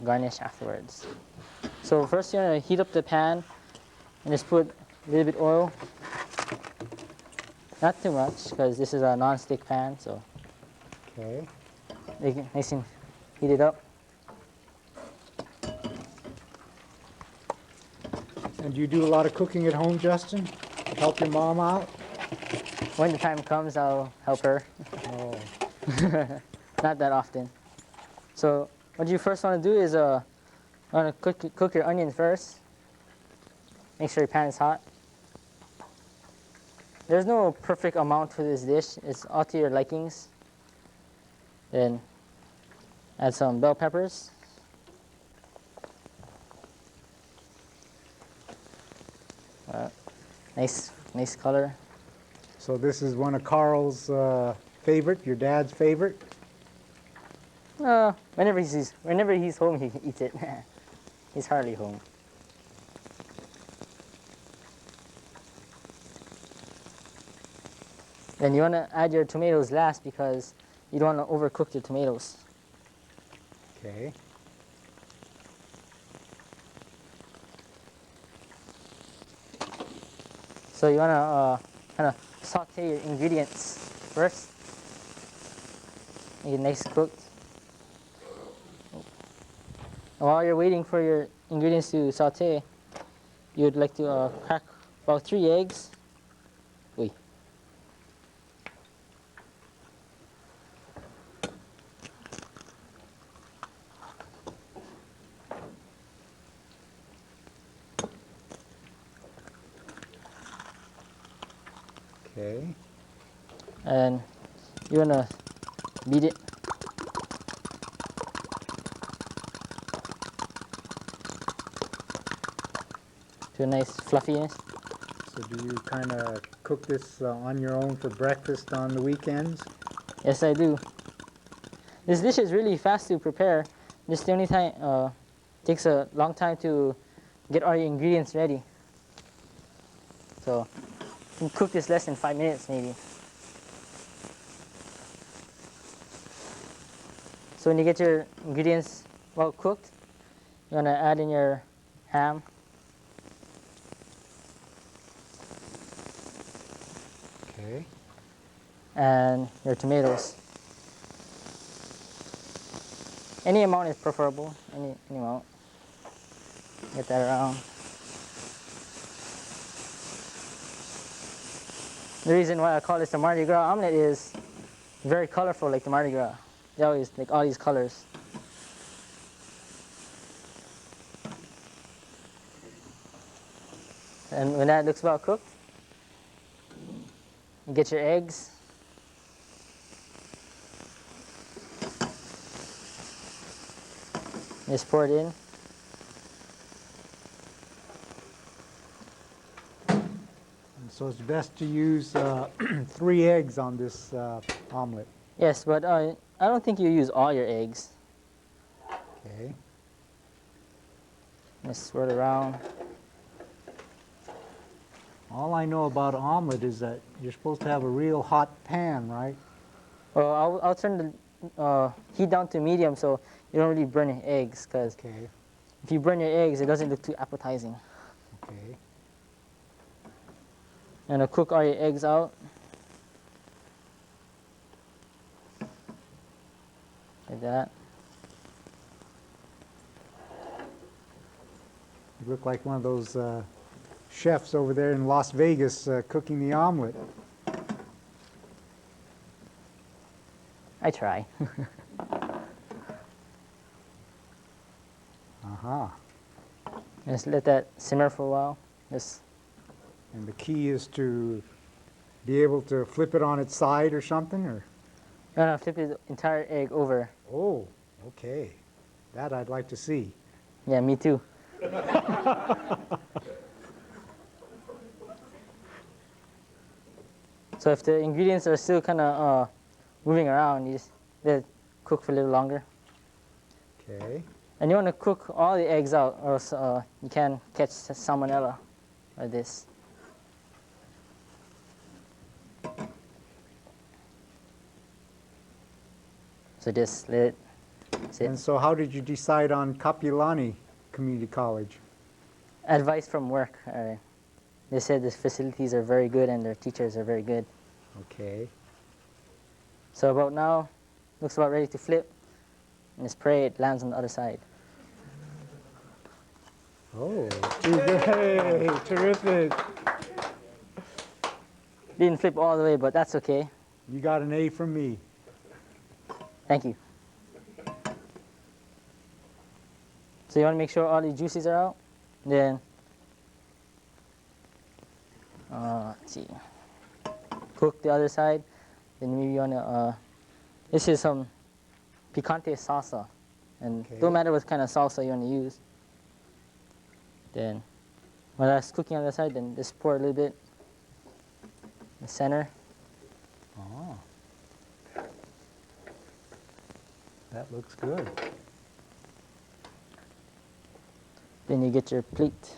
garnish afterwards. So first you're gonna heat up the pan and just put a little bit oil. Not too much because this is a non-stick pan, so Okay. make it nice and heat it up. And do you do a lot of cooking at home, Justin? Help your mom out? When the time comes, I'll help her. Oh. Not that often. So what you first want to do is want to cook your onions first. Make sure your pan is hot. There's no perfect amount for this dish. It's all to your likings. Then add some bell peppers. Nice color. So this is one of Carl's favorite, your dad's favorite? Whenever he's home, he eats it. He's hardly home. Then you want to add your tomatoes last because you don't want to overcook your tomatoes. Okay. So you want to kind of saute your ingredients first. Make it nice cooked. And while you're waiting for your ingredients to saute, you'd like to crack about 3 eggs. Wait. Okay. And you want to beat it. To a nice fluffiness. So do you kind of cook this on your own for breakfast on the weekends? Yes, I do. This dish is really fast to prepare. Just the only time takes a long time to get all your ingredients ready. So you can cook this less than 5 minutes maybe. So when you get your ingredients well cooked, you want to add in your ham. Okay. And your tomatoes. Any amount is preferable, any amount. Get that around. The reason why I call this the Mardi Gras omelet is very colorful, like the Mardi Gras. They always like all these colors. And when that looks well cooked, you get your eggs. Just pour it in. And so it's best to use 3 eggs on this omelet. Yes, but I don't think you use all your eggs. Okay. Just swirl it around. All I know about omelet is that you're supposed to have a real hot pan, right? Well, I'll turn the heat down to medium so you don't really burn your eggs, because Okay. if you burn your eggs, it doesn't look too appetizing. Okay. And I'll cook all your eggs out. Like that. You look like one of those chefs over there in Las Vegas cooking the omelet. I try. Uh-huh. Just let that simmer for a while. Just And the key is to be able to flip it on its side or something, or? no, flip the entire egg over. Oh, okay. That I'd like to see. Yeah, me too. So if the ingredients are still kind of moving around, you just let it cook for a little longer. Okay. And you want to cook all the eggs out, or else you can catch salmonella like this. So just let it sit. And so how did you decide on Kapilani Community College? Advice from work. They said the facilities are very good and their teachers are very good. Okay. So about now, looks about ready to flip. And just pray it lands on the other side. Oh, hey, terrific. Didn't flip all the way, but that's okay. You got an A from me. Thank you. So you want to make sure all the juices are out. Then, let's see, cook the other side. Then maybe you want to, this is some picante salsa. And Okay. don't matter what kind of salsa you want to use. Then, when that's cooking on the side, then just pour a little bit in the center. Oh. That looks good. Then you get your plate.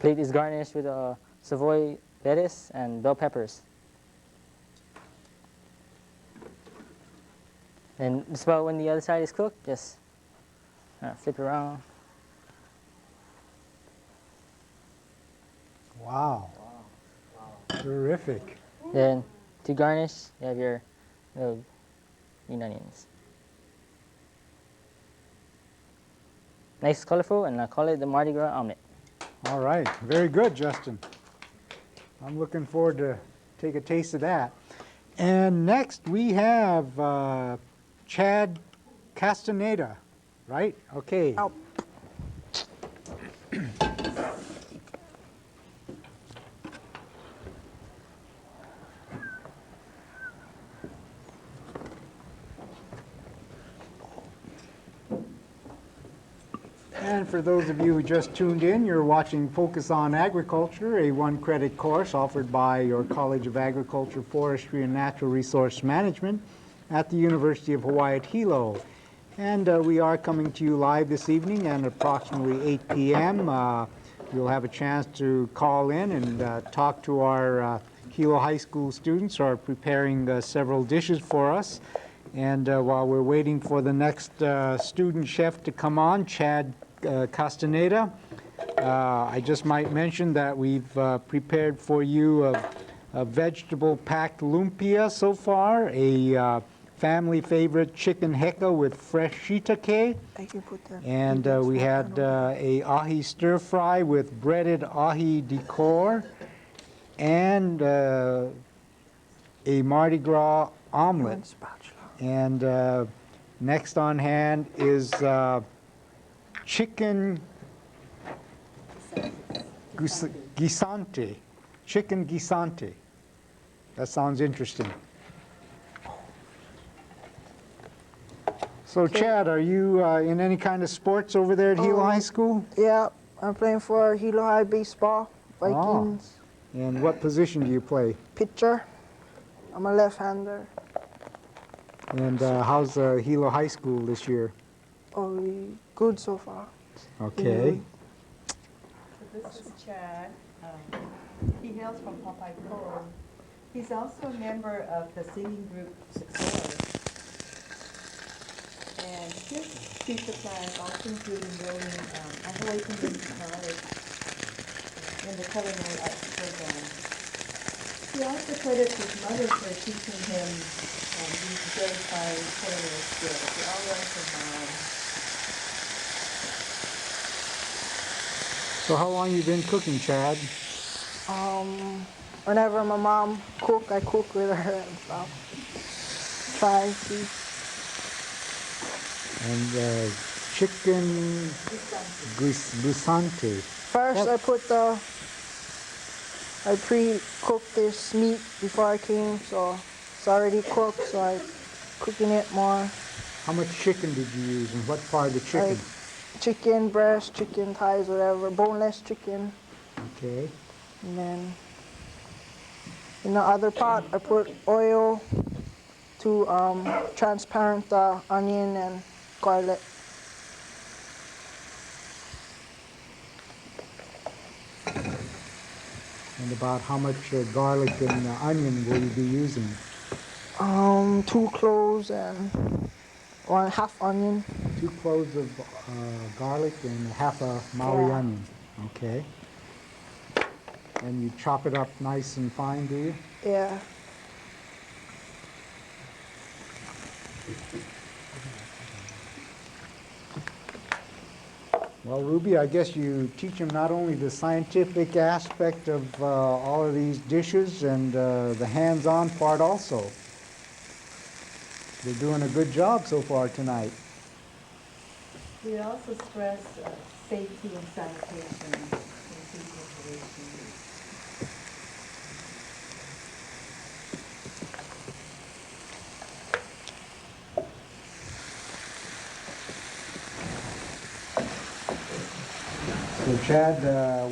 Plate is garnished with Savoy lettuce and bell peppers. And just about when the other side is cooked, just flip it around. Wow. Terrific. Then to garnish, you have your little green onions. Nice, colorful, and I call it the Mardi Gras Omelet. All right. Very good, Justin. I'm looking forward to take a taste of that. And next we have Chad Casteneda, right? Okay. Oh. And for those of you who just tuned in, you're watching Focus on Agriculture, a one-credit course offered by your College of Agriculture, Forestry, and Natural Resource Management at the University of Hawaii at Hilo. And we are coming to you live this evening at approximately 8 p.m. You'll have a chance to call in and talk to our Hilo High School students who are preparing several dishes for us. And while we're waiting for the next student chef to come on, Chad Casteneda, I just might mention that we've prepared for you a vegetable-packed lumpia so far, a family favorite chicken hekka with fresh shiitake, I can put that. and we had a ahi stir fry with breaded ahi decor, and a Mardi Gras omelet. Spatula. And next on hand is chicken guisante. Chicken guisante. That sounds interesting. So, Chad, are you in any kind of sports over there at Hilo High School? Yeah, I'm playing for Hilo High Baseball, Vikings. And what position do you play? Pitcher. I'm a left-hander. And how's Hilo High School this year? Oh, good so far. Okay. This is Chad. He hails from Popeye Cove. He's also a member of the singing group Success. And his future plans also include enrolling at Hawaii Community College in the culinary arts program. He also credits his mother for teaching him these very fine culinary skills. They all learned from mom. So how long you been cooking, Chad? Whenever my mom cook, I cook with her and stuff. Try to. And chicken guisante. First, I pre-cooked this meat before I came, so it's already cooked, so I'm cooking it more. How much chicken did you use, and what part of the chicken? Like chicken breast, chicken thighs, whatever, boneless chicken. Okay. And then in the other pot, I put oil to transparent the onion and garlic. And about how much garlic and onion will you be using? 2 cloves and 1/2 onion. 2 cloves of garlic and half a Maui Yeah. onion. Okay. And you chop it up nice and fine, do you? Yeah. Well, Ruby, I guess you teach them not only the scientific aspect of all of these dishes and the hands-on part also. They're doing a good job so far tonight. We also stress safety and sanitation in food preparation. So Chad,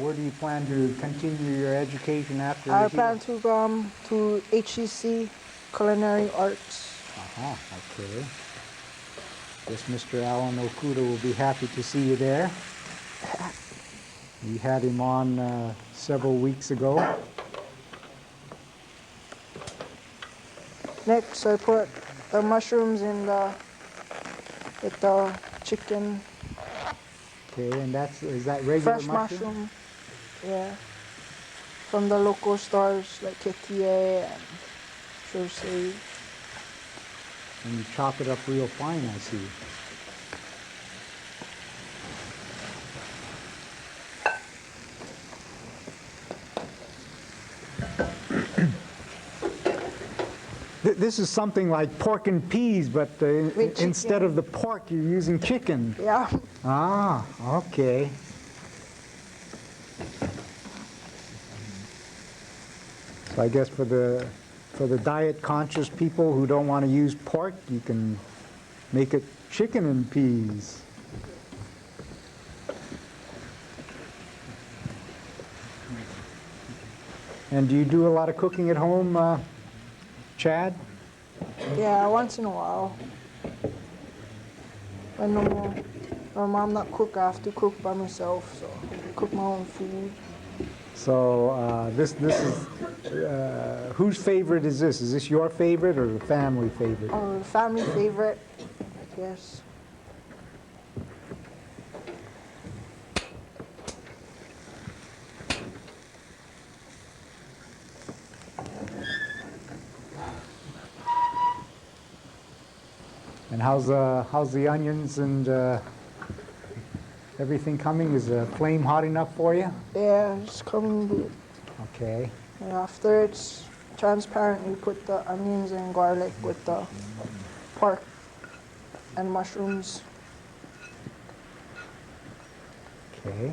where do you plan to continue your education after? I plan to go to HCC, Culinary Arts. Okay. Guess Mr. Alan Okuda will be happy to see you there. We had him on several weeks ago. Next, I put the mushrooms in with the chicken. Okay, and is that regular Fresh mushroom. Yeah. From the local stores like Kekie and Chosei. And you chop it up real fine, I see. This is something like pork and peas, but instead of the pork, you're using chicken. Yeah. Ah, okay. So I guess for the diet conscious people who don't want to use pork, you can make it chicken and peas. And do you do a lot of cooking at home, Chad? Yeah, once in a while. When my mom not cook, I have to cook by myself, so I cook my own food. So this is, whose favorite is this? Is this your favorite or the family favorite? Family favorite, I guess. And how's the onions and everything coming? Is the flame hot enough for you? Yeah, it's coming good. Okay. And after it's transparent, we put the onions and garlic with the pork and mushrooms. Okay.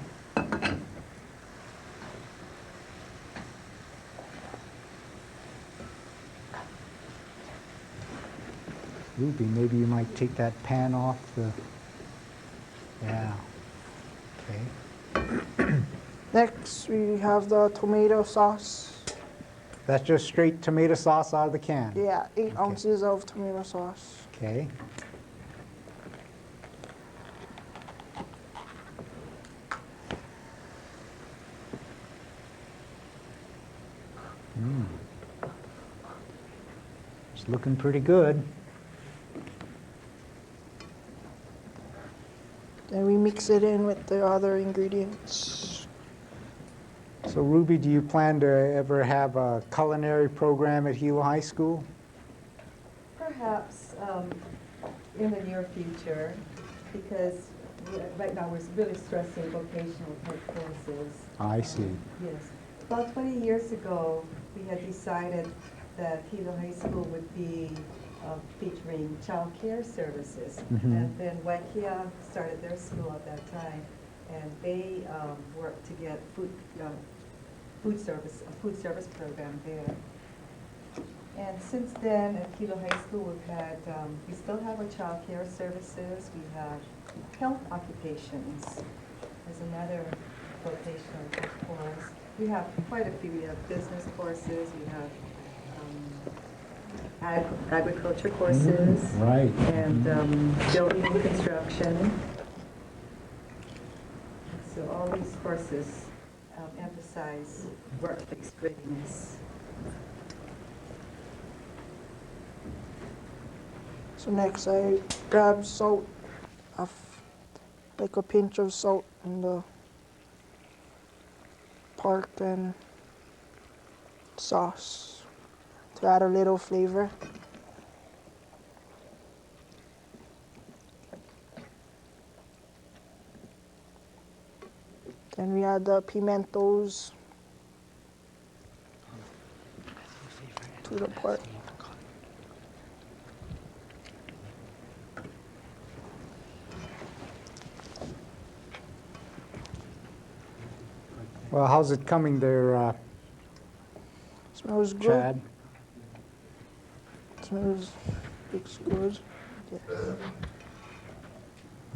Ruby, maybe you might take that pan off the, yeah, okay. Next, we have the tomato sauce. That's just straight tomato sauce out of the can? Yeah, 8 ounces of tomato sauce. Okay. It's looking pretty good. Then we mix it in with the other ingredients. So Ruby, do you plan to ever have a culinary program at Hilo High School? Perhaps in the near future, because right now we're really stressing vocational type courses. I see. Yes. About 20 years ago, we had decided that Hilo High School would be featuring child care services. And then Wakea started their school at that time, and they worked to get a food service program there. And since then, at Hilo High School, we've had, we still have our child care services. We have health occupations as another vocational course. We have quite a few. We have business courses. We have agriculture courses. Right. And building and construction. So all these courses emphasize workplace readiness. So next, I grab salt, like a pinch of salt in the pork and sauce to add a little flavor. Then we add the pimentos to the pork. Well, how's it coming there, Smells good. Chad? Smells, looks good. Yeah.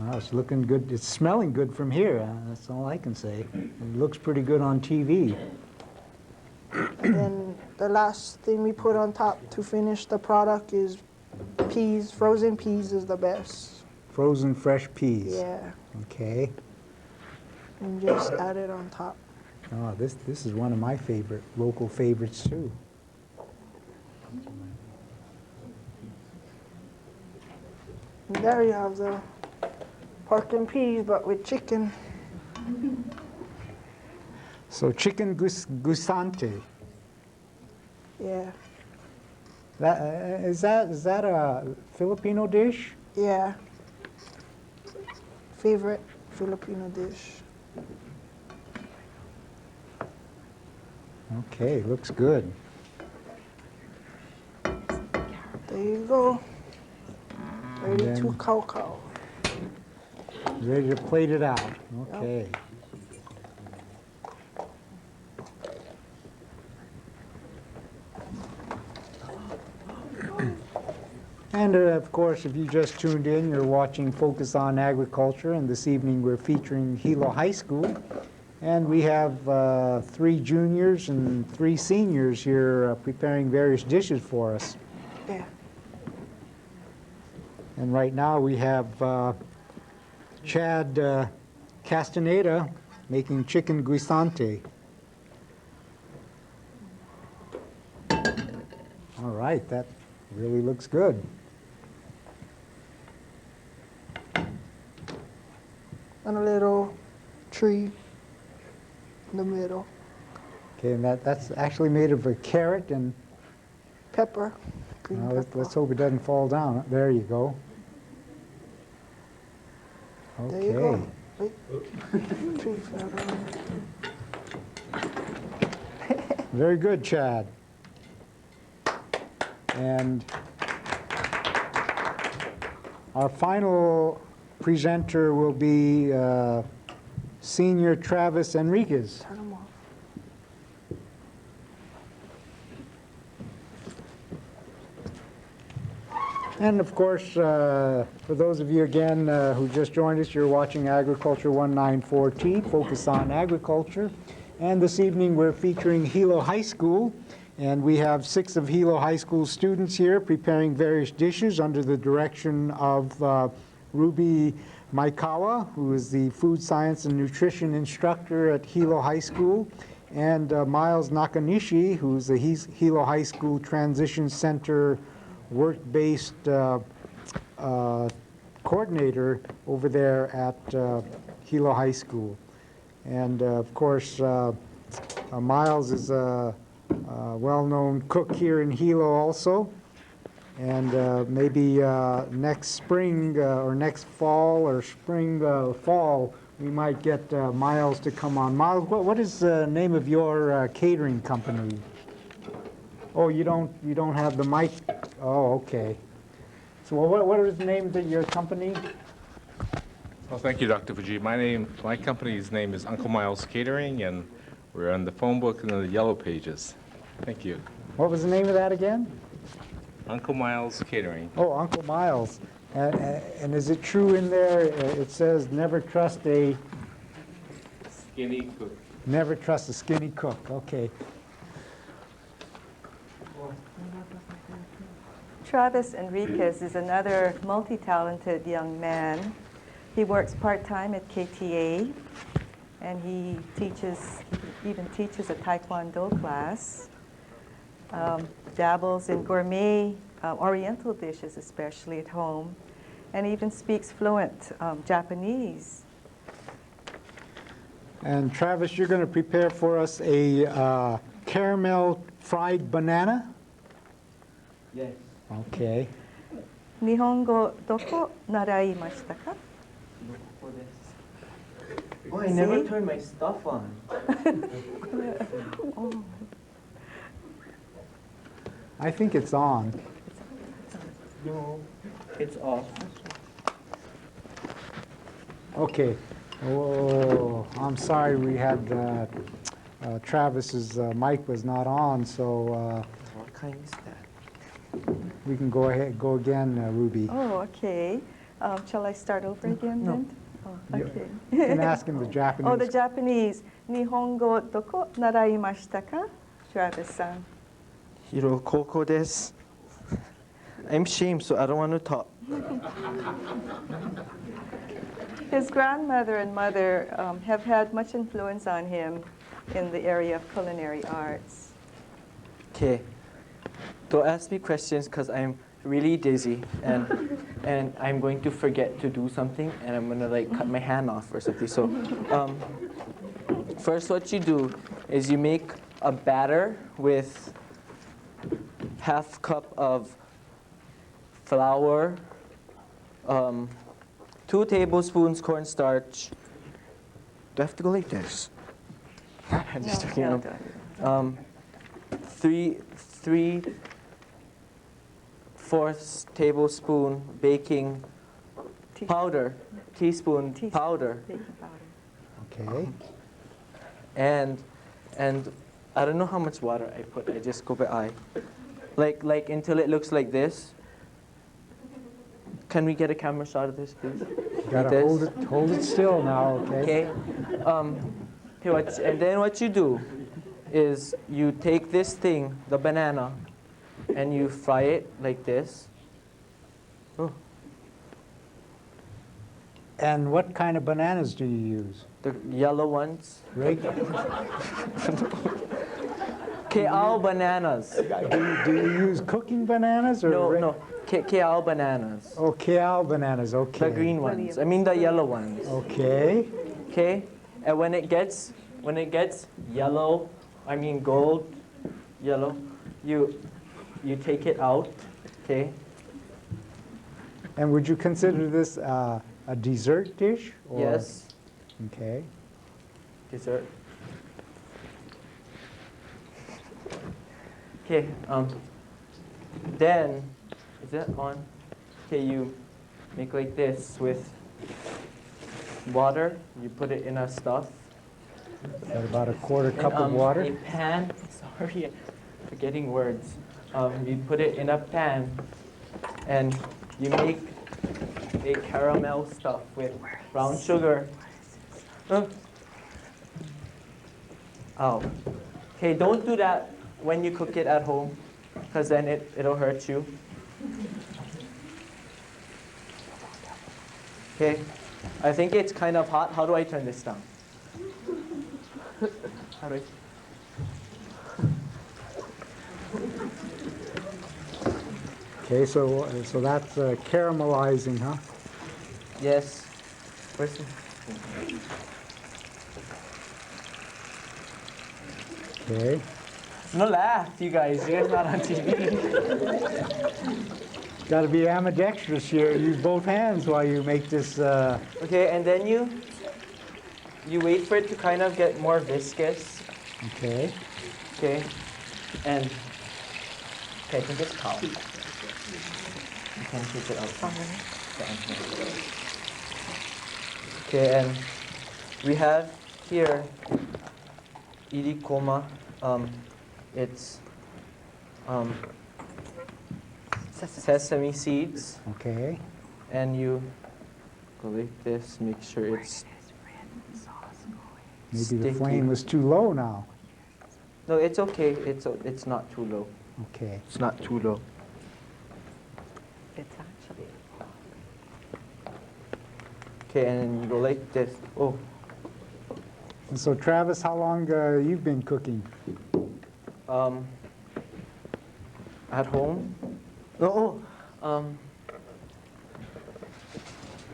Oh, it's looking good. It's smelling good from here. That's all I can say. It looks pretty good on TV. And then the last thing we put on top to finish the product is peas. Frozen peas is the best. Frozen fresh peas. Yeah, Okay. and just add it on top. Oh, this is one of my local favorites too. And there you have the pork and peas, but with chicken. So chicken guisante. Yeah, Is that a Filipino dish? yeah. Favorite Filipino dish. Okay, looks good. There you go. Ready then- to cow. Ready to plate it out. Okay. And of course, if you just tuned in, you're watching Focus on Agriculture, and this evening we're featuring Hilo High School. And we have 3 juniors and 3 seniors here preparing various dishes for us. Yeah. And right now we have Chad Casteneda making chicken guisante. All right, that really looks good. And a little tree in the middle. Okay, and that's actually made of a carrot, and Pepper. Green pepper. let's hope it doesn't fall down. There you go. There Okay. you go. Wait. Tree fell down. Very good, Chad. And our final presenter will be Senior Travis Enriques. Turn them off. And of course, for those of you again who just joined us, you're watching Agriculture 194T, Focus on Agriculture. And this evening we're featuring Hilo High School. And we have 6 of Hilo High School students here preparing various dishes under the direction of Ruby Maekawa, who is the food science and nutrition instructor at Hilo High School, and Miles Nakanishi, who's the Hilo High School Transition Center work-based coordinator over there at Hilo High School. And of course, Miles is a well-known cook here in Hilo also. And maybe next spring or next fall or spring, fall, we might get Miles to come on. Miles, what is the name of your catering company? Oh, you don't have the mic? Oh, okay. So what is the name of your company? Well, thank you, Dr. Fujii. My company's name is Uncle Miles Catering, and we're on the phone book and the yellow pages. Thank you. What was the name of that again? Uncle Miles Catering. Oh, Uncle Miles. And is it true in there, it says never trust a Skinny cook. skinny cook? Okay. Travis Enriques is another multi-talented young man. He works part-time at KTA, and he even teaches a Taekwondo class, dabbles in gourmet Oriental dishes, especially at home, and even speaks fluent Japanese. And Travis, you're going to prepare for us a caramel fried banana? Yes. Okay. 日本語どこ習いましたか? Oh, I never turned my stuff on. I think it's on. No, it's off. Okay. Oh, I'm sorry we had Travis's mic was not on, so What kind is that? we can go again, Ruby. Oh, okay. Shall I start over again then? Oh, You- okay. You can ask him the Japanese. Oh, the Japanese. Nihongo doko naraimashita ka? Travis-san. Hiro koko desu. I'm ashamed, so I don't want to talk. His grandmother and mother have had much influence on him in the area of culinary arts. Okay. Don't ask me questions because I'm really dizzy and I'm going to forget to do something and I'm gonna like cut my hand off or something. So first what you do is you make a batter with half cup of flour, 2 tablespoons cornstarch. Do I have to go like this? I'm just joking. No, don't. 3/4 tablespoon baking powder, teaspoon powder, Baking powder. Okay. and I don't know how much water I put. I just go by eye, like until it looks like this. Can we get a camera shot of this, please? You gotta This. hold it still now, okay? Okay. And then what you do is you take this thing, the banana, and you fry it like this. Oh, And what kind of bananas do you use? the yellow ones. Right? Kale bananas. Do you use cooking bananas or? No. Kale bananas. Oh, kale bananas, okay. The green ones. I mean the yellow ones. Okay. Okay? And when it gets yellow, I mean gold, yellow, you take it out, okay? And would you consider this a dessert dish? Or? Yes. Okay. Dessert. Okay, then, is that on? Okay, you make like this with water. You put it in a stuff. Is that about a quarter cup of A water? pan, sorry, I'm forgetting words. You put it in a pan and you make a caramel stuff with brown sugar. Oh. Okay, don't do that when you cook it at home, because then it'll hurt you. Okay, I think it's kind of hot. How do I turn this down? How do I? Okay, so that's caramelizing, huh? Yes. Where's the... Okay. No laugh, you guys. You guys not on TV. Got to be ambidextrous here. Use both hands while you make this. Okay, and then you wait for it to kind of get more viscous. Okay. Okay, and okay, I think it's cow. You can take it out. Okay, and we have here irikoma. It's sesame seeds, Okay. and you go like this. Make sure it's Maybe the sticky. flame was too low now. No, it's okay. It's not too low. Okay. It's not too low. It's actually. Okay, and then you go like this. Oh, And so, Travis, how long you've been cooking? at home? No.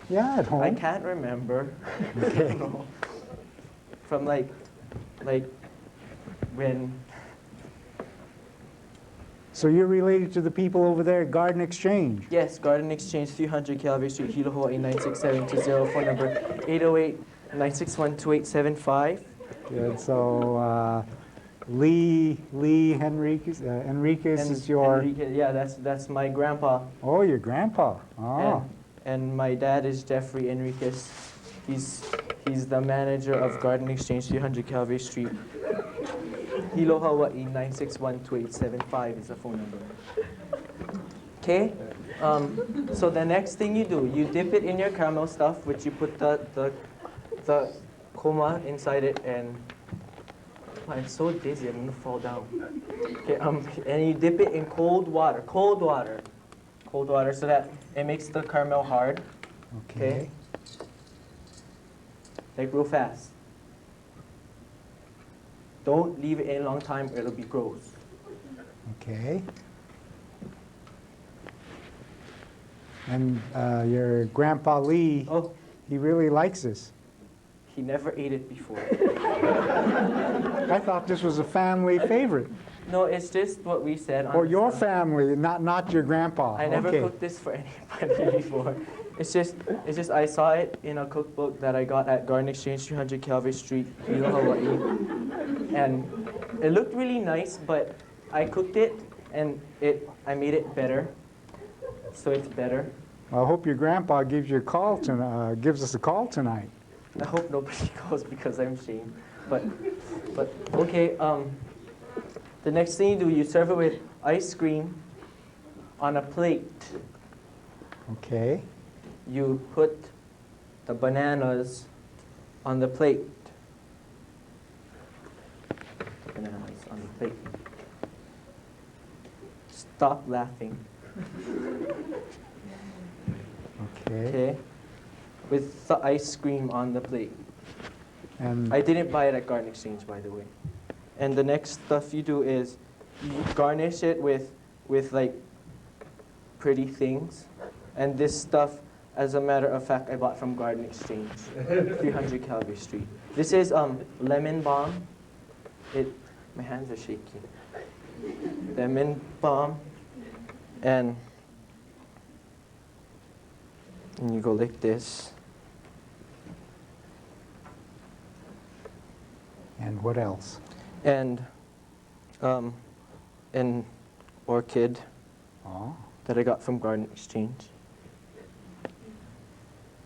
Yeah, at home. I can't remember. Okay. From like when. So you're related to the people over there at Garden Exchange? Yes, Garden Exchange, 300 Calvary Street, Hilo, Hawaii, 96720. Phone number 808-961-2875. Good. So Lee Enriques is your. Enrique, yeah, that's my grandpa. Oh, your grandpa. Oh. And my dad is Jeffrey Enriques. He's the manager of Garden Exchange, 300 Calvary Street. Hilo, Hawaii, 961-2875 is the phone number. Okay, so the next thing you do, you dip it in your caramel stuff, which you put the koma inside it, and I'm so dizzy, I'm gonna fall down. Okay, and you dip it in cold water, so that it makes the caramel hard. Okay. Like real fast. Don't leave it in a long time, it'll be gross. Okay. And your Grandpa Lee, Oh, he really likes this. he never ate it before. I thought this was a family favorite. No, it's just what we said. Or your family, not your grandpa. I never Okay. cooked this for anybody before. It's just I saw it in a cookbook that I got at Garden Exchange, 300 Calvary Street, Hilo, Hawaii. And it looked really nice, but I cooked it and I made it better. So it's better. I hope your grandpa gives you a call gives us a call tonight. I hope nobody calls because I'm ashamed. But okay, the next thing you do, you serve it with ice cream on a plate. Okay. You put the bananas on the plate. Bananas on the plate. Stop laughing. Okay. Okay? With the ice cream on the plate. And I didn't buy it at Garden Exchange, by the way. And the next stuff you do is you garnish it with like pretty things. And this stuff, as a matter of fact, I bought from Garden Exchange, 300 Calvary Street. This is lemon balm. My hands are shaking. Lemon balm, and you go like this. and what else? And an orchid Oh. that I got from Garden Exchange.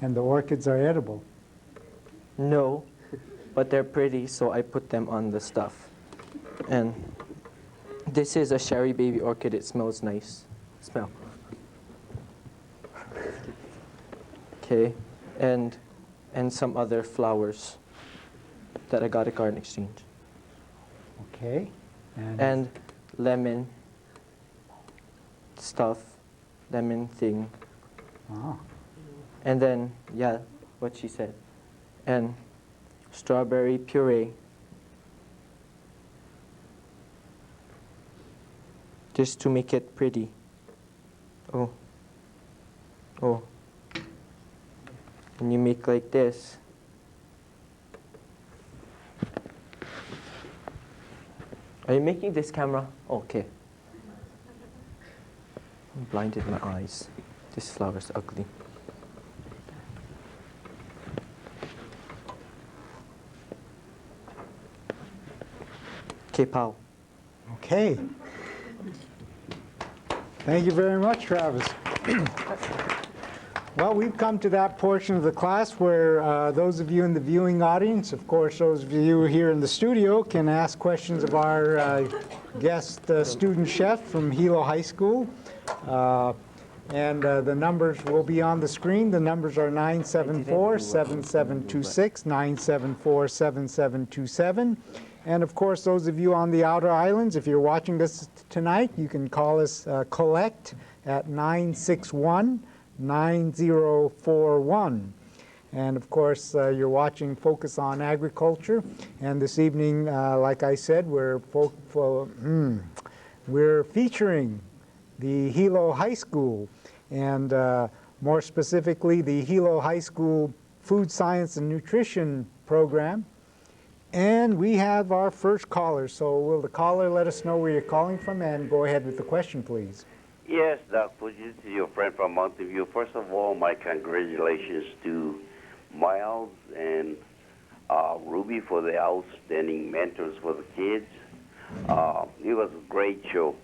And the orchids are edible. No, but they're pretty, so I put them on the stuff. And this is a sherry baby orchid. It smells nice. Smell. Okay, and some other flowers that I got at Garden Exchange. Okay. And lemon stuff, lemon thing. Oh. And then, yeah, what she said. And strawberry puree. Just to make it pretty. Oh. Oh. And you make like this. Are you making this camera? Okay. I blinded my eyes. This flower's ugly. Okay, pal. Okay. Thank you very much, Travis. Well, we've come to that portion of the class where those of you in the viewing audience, of course, those of you here in the studio, can ask questions of our guest student chef from Hilo High School. The numbers will be on the screen. The numbers are 974-7726, 974-7727. And of course, those of you on the outer islands, if you're watching this tonight, you can call us collect at 961-9041. And of course, you're watching Focus on Agriculture. And this evening, like I said, we're featuring the Hilo High School, and more specifically, the Hilo High School Food Science and Nutrition program. And we have our first caller. So will the caller let us know where you're calling from, and go ahead with the question, please. Yes, Dr. Fujii, this is your friend from Mountain View. First of all, my congratulations to Miles and Ruby for the outstanding mentors for the kids. It was a great show.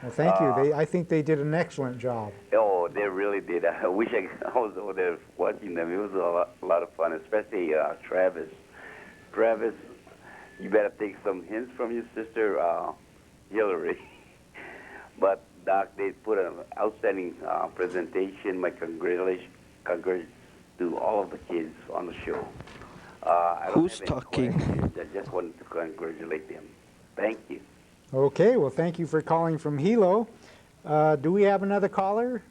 Well, thank you. I think they did an excellent job. Oh, they really did. I wish I was over there watching them. It was a lot of fun, especially Travis. Travis, you better take some hints from your sister, Hillary. But Doc. They put an outstanding presentation. My congratulations to all of the kids on the show. I don't Who's have any talking? questions. I just wanted to congratulate them. Thank you. Okay, well, thank you for calling from Hilo. Do we have another caller?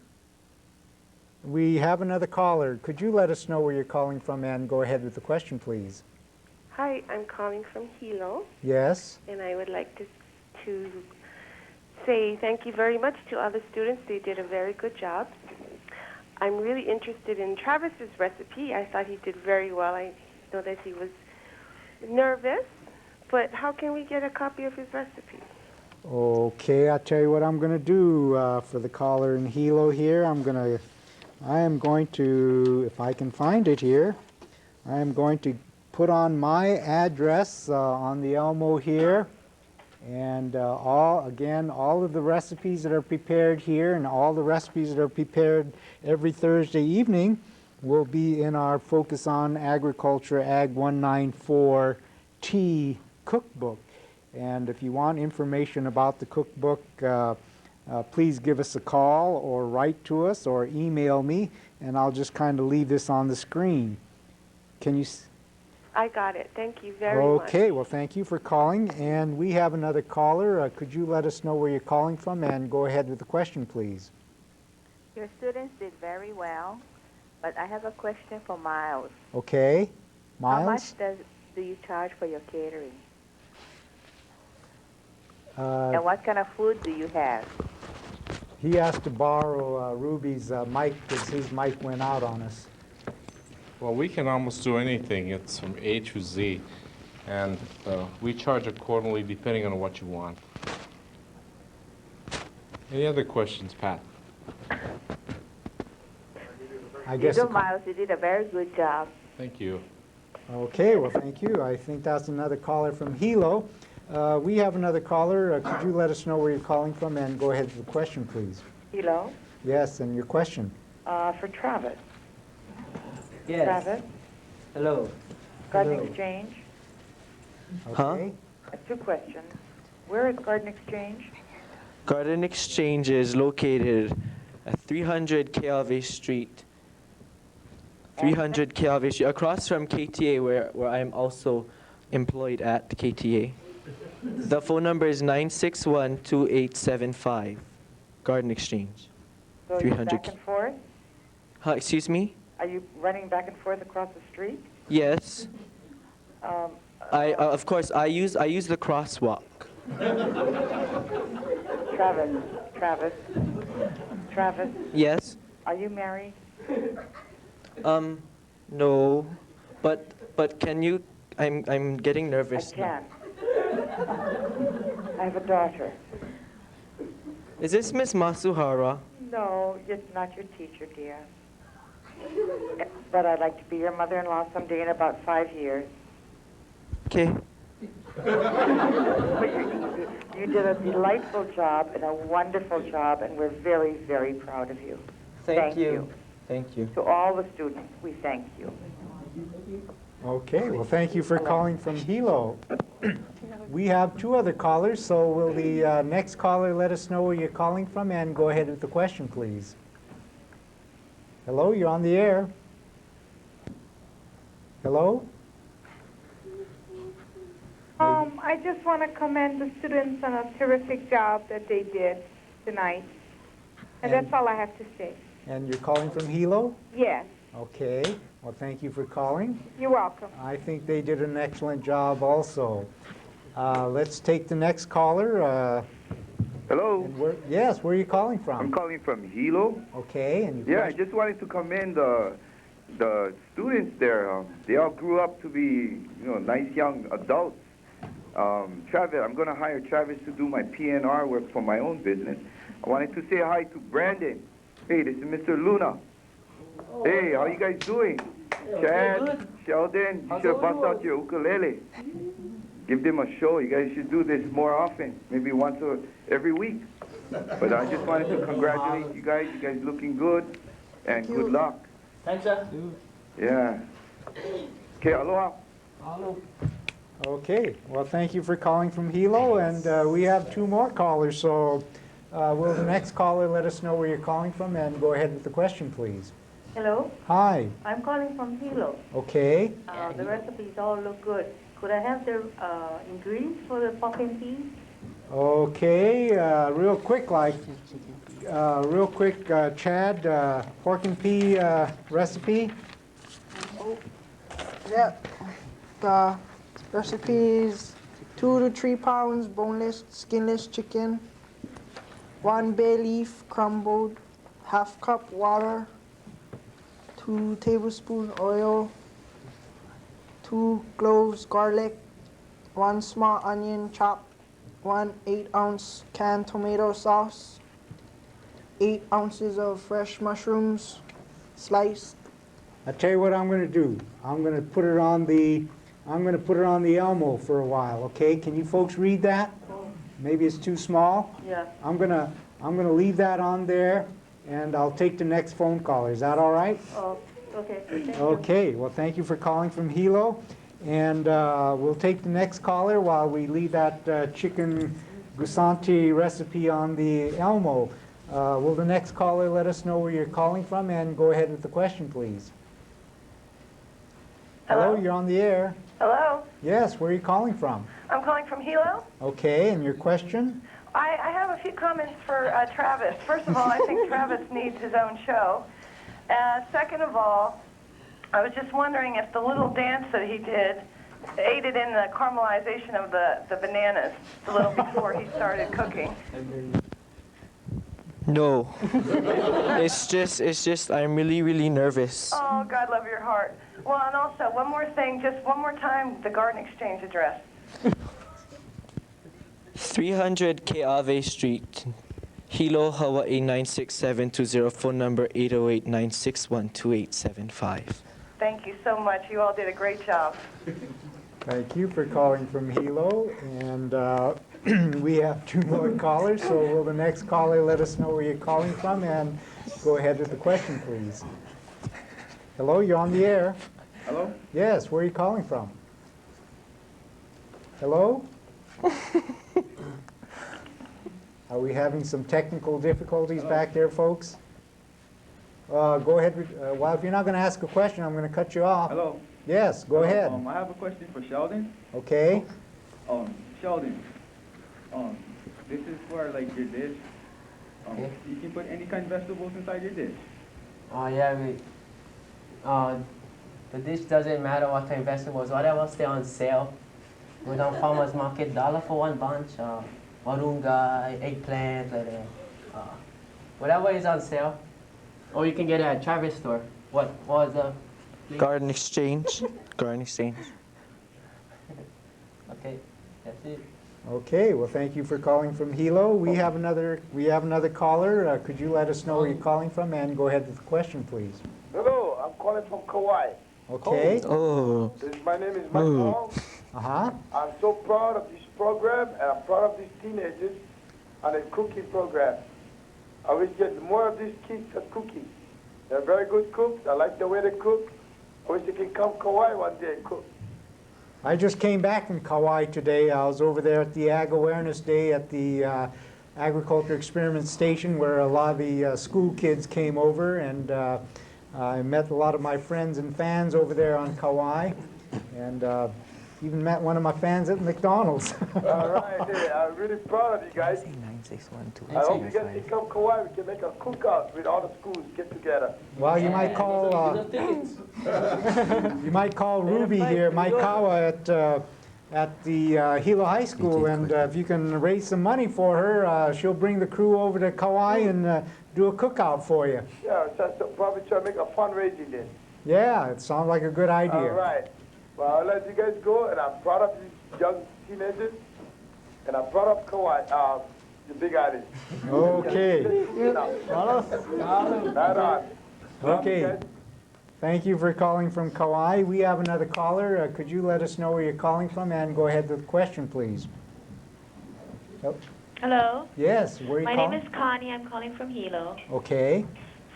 We have another caller. Could you let us know where you're calling from and go ahead with the question, please? Hi, I'm calling from Hilo, Yes. and I would like to say thank you very much to all the students. They did a very good job. I'm really interested in Travis's recipe. I thought he did very well. I know that he was nervous, but how can we get a copy of his recipe? Okay, I'll tell you what I'm going to do for the caller in Hilo here. I am going to, if I can find it here, I am going to put on my address on the Elmo here. And all of the recipes that are prepared here and all the recipes that are prepared every Thursday evening will be in our Focus on Agriculture Ag 194T cookbook. And if you want information about the cookbook, please give us a call or write to us or email me, and I'll just kind of leave this on the screen. Can you? I got it. Thank you very much. Okay, well, thank you for calling. And we have another caller. Could you let us know where you're calling from and go ahead with the question, please? Your students did very well, but I have a question for Miles. Okay, Miles? How much do you charge for your catering? And what kind of food do you have? He asked to borrow Ruby's mic because his mic went out on us. Well, we can almost do anything. It's from A to Z, and we charge accordingly depending on what you want. Any other questions, Pat? I guess. Miles, you did a very good job. Thank you. Okay, well, thank you. I think that's another caller from Hilo. We have another caller. Could you let us know where you're calling from and go ahead with the question, please? Hilo, Yes, and your question. for Travis. Yes. Travis, Hello. Garden Hello. Exchange. Okay. Two questions. Where is Garden Exchange? Garden Exchange is located at 300 Calvi Street. 300 Calvi Street, across from KTA, where I'm also employed at KTA. The phone number is 961-2875. Garden Exchange. So you're 300 back and forth? Excuse me? Are you running back and forth across the street? Yes. Of course, I use the crosswalk. Travis, Yes. are you married? No, but can you? I'm getting nervous I now. can. I have a daughter. Is this Miss Masuhara? No, it's not your teacher, dear. But I'd like to be your mother-in-law someday in about 5 years. Okay. You did a delightful job and a wonderful job, and we're very, very proud of you. Thank you. Thank you. To all the students, we thank you. Okay, well, thank you for calling from Hilo. We have two other callers, so will the next caller let us know where you're calling from and go ahead with the question, please. Hello, you're on the air. Hello? I just want to commend the students on a terrific job that they did tonight. And that's all I have to say. And you're calling from Hilo? Yes, Okay, well, thank you for calling. you're welcome. I think they did an excellent job also. Let's take the next caller. Hello. Yes, where are you calling from? I'm calling from Hilo. Okay, and Yeah, I just wanted to commend the students there. They all grew up to be, nice young adults. Travis, I'm going to hire Travis to do my PNR work for my own business. I wanted to say hi to Brandon. Hey, this is Mr. Luna. Hey, how you guys doing? Chad, Sheldon, you should have bust out your ukulele. Give them a show. You guys should do this more often, maybe once every week. But I just wanted to congratulate you guys. You guys looking good, and good luck. Thanks, sir. Yeah. Okay, aloha. Okay, well, thank you for calling from Hilo, and we have two more callers, so Will the next caller let us know where you're calling from and go ahead with the question, please? Hello, Hi. I'm calling from Hilo. Okay. The recipes all look good. Could I have the ingredients for the pumpkin peas? Okay. Real quick, Chad, pork and pea recipe. Yeah, the recipes: 2 to 3 pounds boneless, skinless chicken, 1 bay leaf crumbled, ½ cup water, 2 tablespoons oil, 2 cloves garlic, 1 small onion chopped, 1 8-ounce canned tomato sauce, 8 ounces of fresh mushrooms, sliced. I tell you what I'm going to do. I'm going to put it on the Elmo for a while. Okay? Can you folks read that? Maybe it's too small. Yeah. I'm gonna leave that on there, and I'll take the next phone caller. Is that all right? Oh, okay. Thank you. Okay. Well, thank you for calling from Hilo, and we'll take the next caller while we leave that chicken Guisante recipe on the Elmo. Will the next caller let us know where you're calling from and go ahead with the question, please? Hello, you're on the air. Hello, Yes, where are you calling from? I'm calling from Hilo. Okay, and your question? I have a few comments for Travis. First of all, I think Travis needs his own show. Second of all, I was just wondering if the little dance that he did aided in the caramelization of the bananas a little before he started cooking. No. It's just I'm really nervous. Oh, God love your heart. Well, and also, one more thing, just one more time, the garden exchange address. 300 Keawe Street, Hilo, Hawaii 96720, phone number 808-961-2875. Thank you so much. You all did a great job. Thank you for calling from Hilo, and we have 2 more callers, so will the next caller let us know where you're calling from and go ahead with the question, please. Hello, you're on the air. Hello? Yes, where are you calling from? Hello? Are we having some technical difficulties back there, folks? Go ahead. Well, if you're not going to ask a question, I'm going to cut you off. Hello? Yes, go ahead. I have a question for Sheldon. Okay. Sheldon, this is for like your dish. You can put any kind of vegetables inside your dish. Oh yeah, the dish doesn't matter what kind of vegetables, whatever stay on sale. Go down farmer's market, $1 for 1 bunch. Marunga, eggplant, like that. Whatever is on sale. Or you can get it at Travis store. What was the? Garden exchange. Garden exchange. Okay, that's it. Okay, well, thank you for calling from Hilo. We have another caller. Could you let us know where you're calling from and go ahead with the question, please? Hello, I'm calling from Kauai. Okay. Oh. My name is Maekawa. Uh-huh. I'm so proud of this program, and I'm proud of these teenagers on a cooking program. I wish get more of these kids at cooking. They're very good cooks. I like the way they cook. I wish they can come Kauai one day and cook. I just came back from Kauai today. I was over there at the Ag Awareness Day at the Agriculture Experiment Station, where a lot of the school kids came over, and I met a lot of my friends and fans over there on Kauai, and even met one of my fans at McDonald's. All right, hey, I'm really proud of you guys. I hope you guys can come Kauai. We can make a cookout with all the schools get together. Well, you might call Ruby here, Maekawa at the Hilo High School, and if you can raise some money for her, she'll bring the crew over to Kauai and do a cookout for you. Yeah, so probably try to make a fundraising then. Yeah, it sounds like a good idea. All right. Well, I'll let you guys go, and I'm proud of these young teenagers, and I'm proud of Kauai, the Big Island. Okay. Right on. Okay. Thank you for calling from Kauai. We have another caller. Could you let us know where you're calling from and go ahead with the question, please? Oh. Hello. Yes, where are you My calling? name is Connie. I'm calling from Hilo. Okay.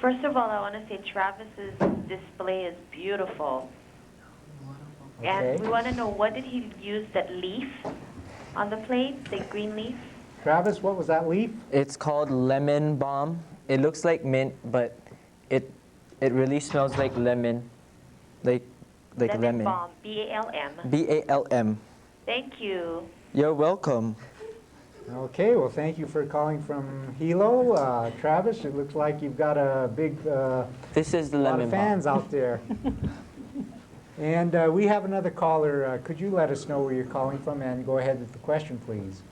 First of all, I want to say Travis's display is beautiful. Okay. And we want to know, what did he use that leaf on the plate, the green leaf? Travis, what was that leaf? It's called lemon balm. It looks like mint, but it really smells like lemon, like lemon. Balm, B-A-L-M. B-A-L-M. Thank you. You're welcome. Okay, well, thank you for calling from Hilo. Travis, it looks like you've got a big This is the lot lemon of fans balm. out there. And we have another caller. Could you let us know where you're calling from and go ahead with the question, please?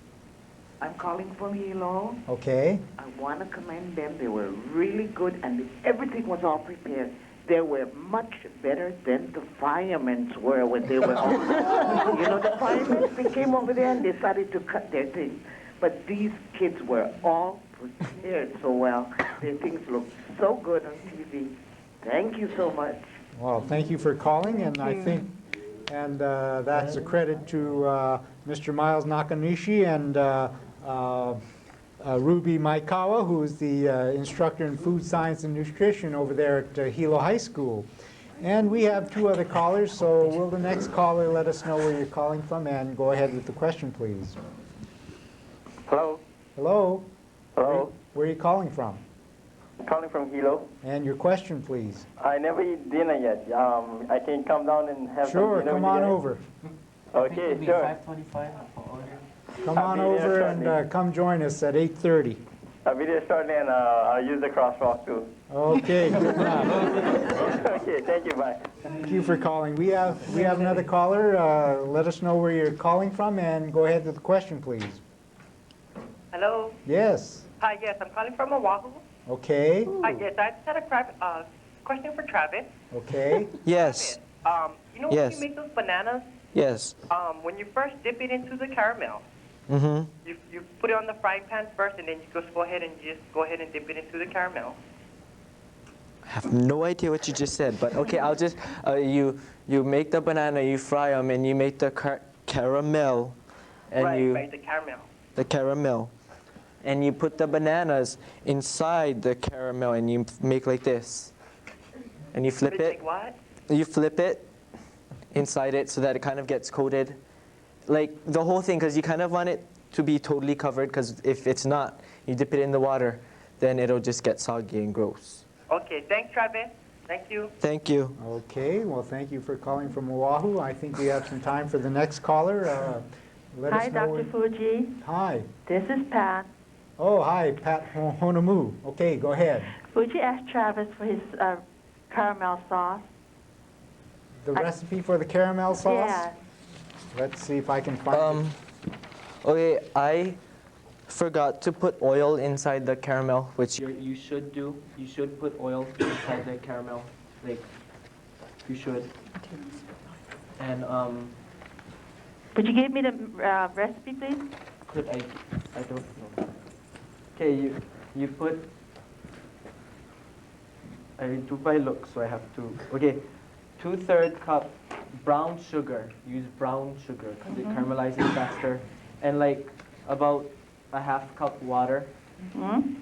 I'm calling from Hilo. Okay. I want to commend them. They were really good, and everything was all prepared. They were much better than the firemen were when they were on. You know, the firemen, they came over there and they started to cut their things. But these kids were all prepared so well. Their things looked so good on TV. Thank you so much. Well, thank you for calling, and I think, and that's a credit to Mr. Miles Nakanishi and Ruby Maekawa, who is the instructor in food science and nutrition over there at Hilo High School. And we have two other callers, so will the next caller let us know where you're calling from and go ahead with the question, please. Hello. Hello. Hello. Where are you calling from? Calling from Hilo. And your question, please. I never eat dinner yet. I can come down and have some Sure, dinner come with on you guys? over. Okay, sure. 5:25. Come on over and come join us at 8:30. I'll be there shortly, and I'll use the crosswalk too. Okay, good enough. Okay, thank you. Bye. Thank you for calling. We have another caller. Let us know where you're calling from and go ahead with the question, please. Hello. Yes. Hi, yes, I'm calling from Oahu. Okay. Hi, yes, I just had a question for Travis. Okay. Yes. You know Yes. when you make those bananas, Yes. when you first dip it into the caramel, Mm-hmm. you put it on the frying pan first, and then you just go ahead and dip it into the caramel. I have no idea what you just said, but okay, I'll just, you make the banana, you fry them, and you make the caramel. And Right, the caramel. The caramel. And you put the bananas inside the caramel, and you make like this. And you flip it. Like what? You flip it inside it so that it kind of gets coated. Like the whole thing, because you kind of want it to be totally covered, because if it's not, you dip it in the water, then it'll just get soggy and gross. Okay, thanks, Travis. Thank you. Thank you. Okay, well, thank you for calling from Oahu. I think we have some time for the next caller. Let Hi, us know Dr. Fujii. Hi. This is Pat. Oh, hi, Pat Honomu. Okay, go ahead. Would you ask Travis for his caramel sauce? The recipe for the caramel sauce? Yeah. Let's see if I can find it. Okay, I forgot to put oil inside the caramel, which you should do. You should put oil inside the caramel. Like, you should. And, Would you give me the recipe, please? could I don't know. Okay, you put, I do by look, so I have to, okay, 2/3 cup brown sugar. Use brown sugar because it caramelizes faster. And like about a 1/2 cup water. And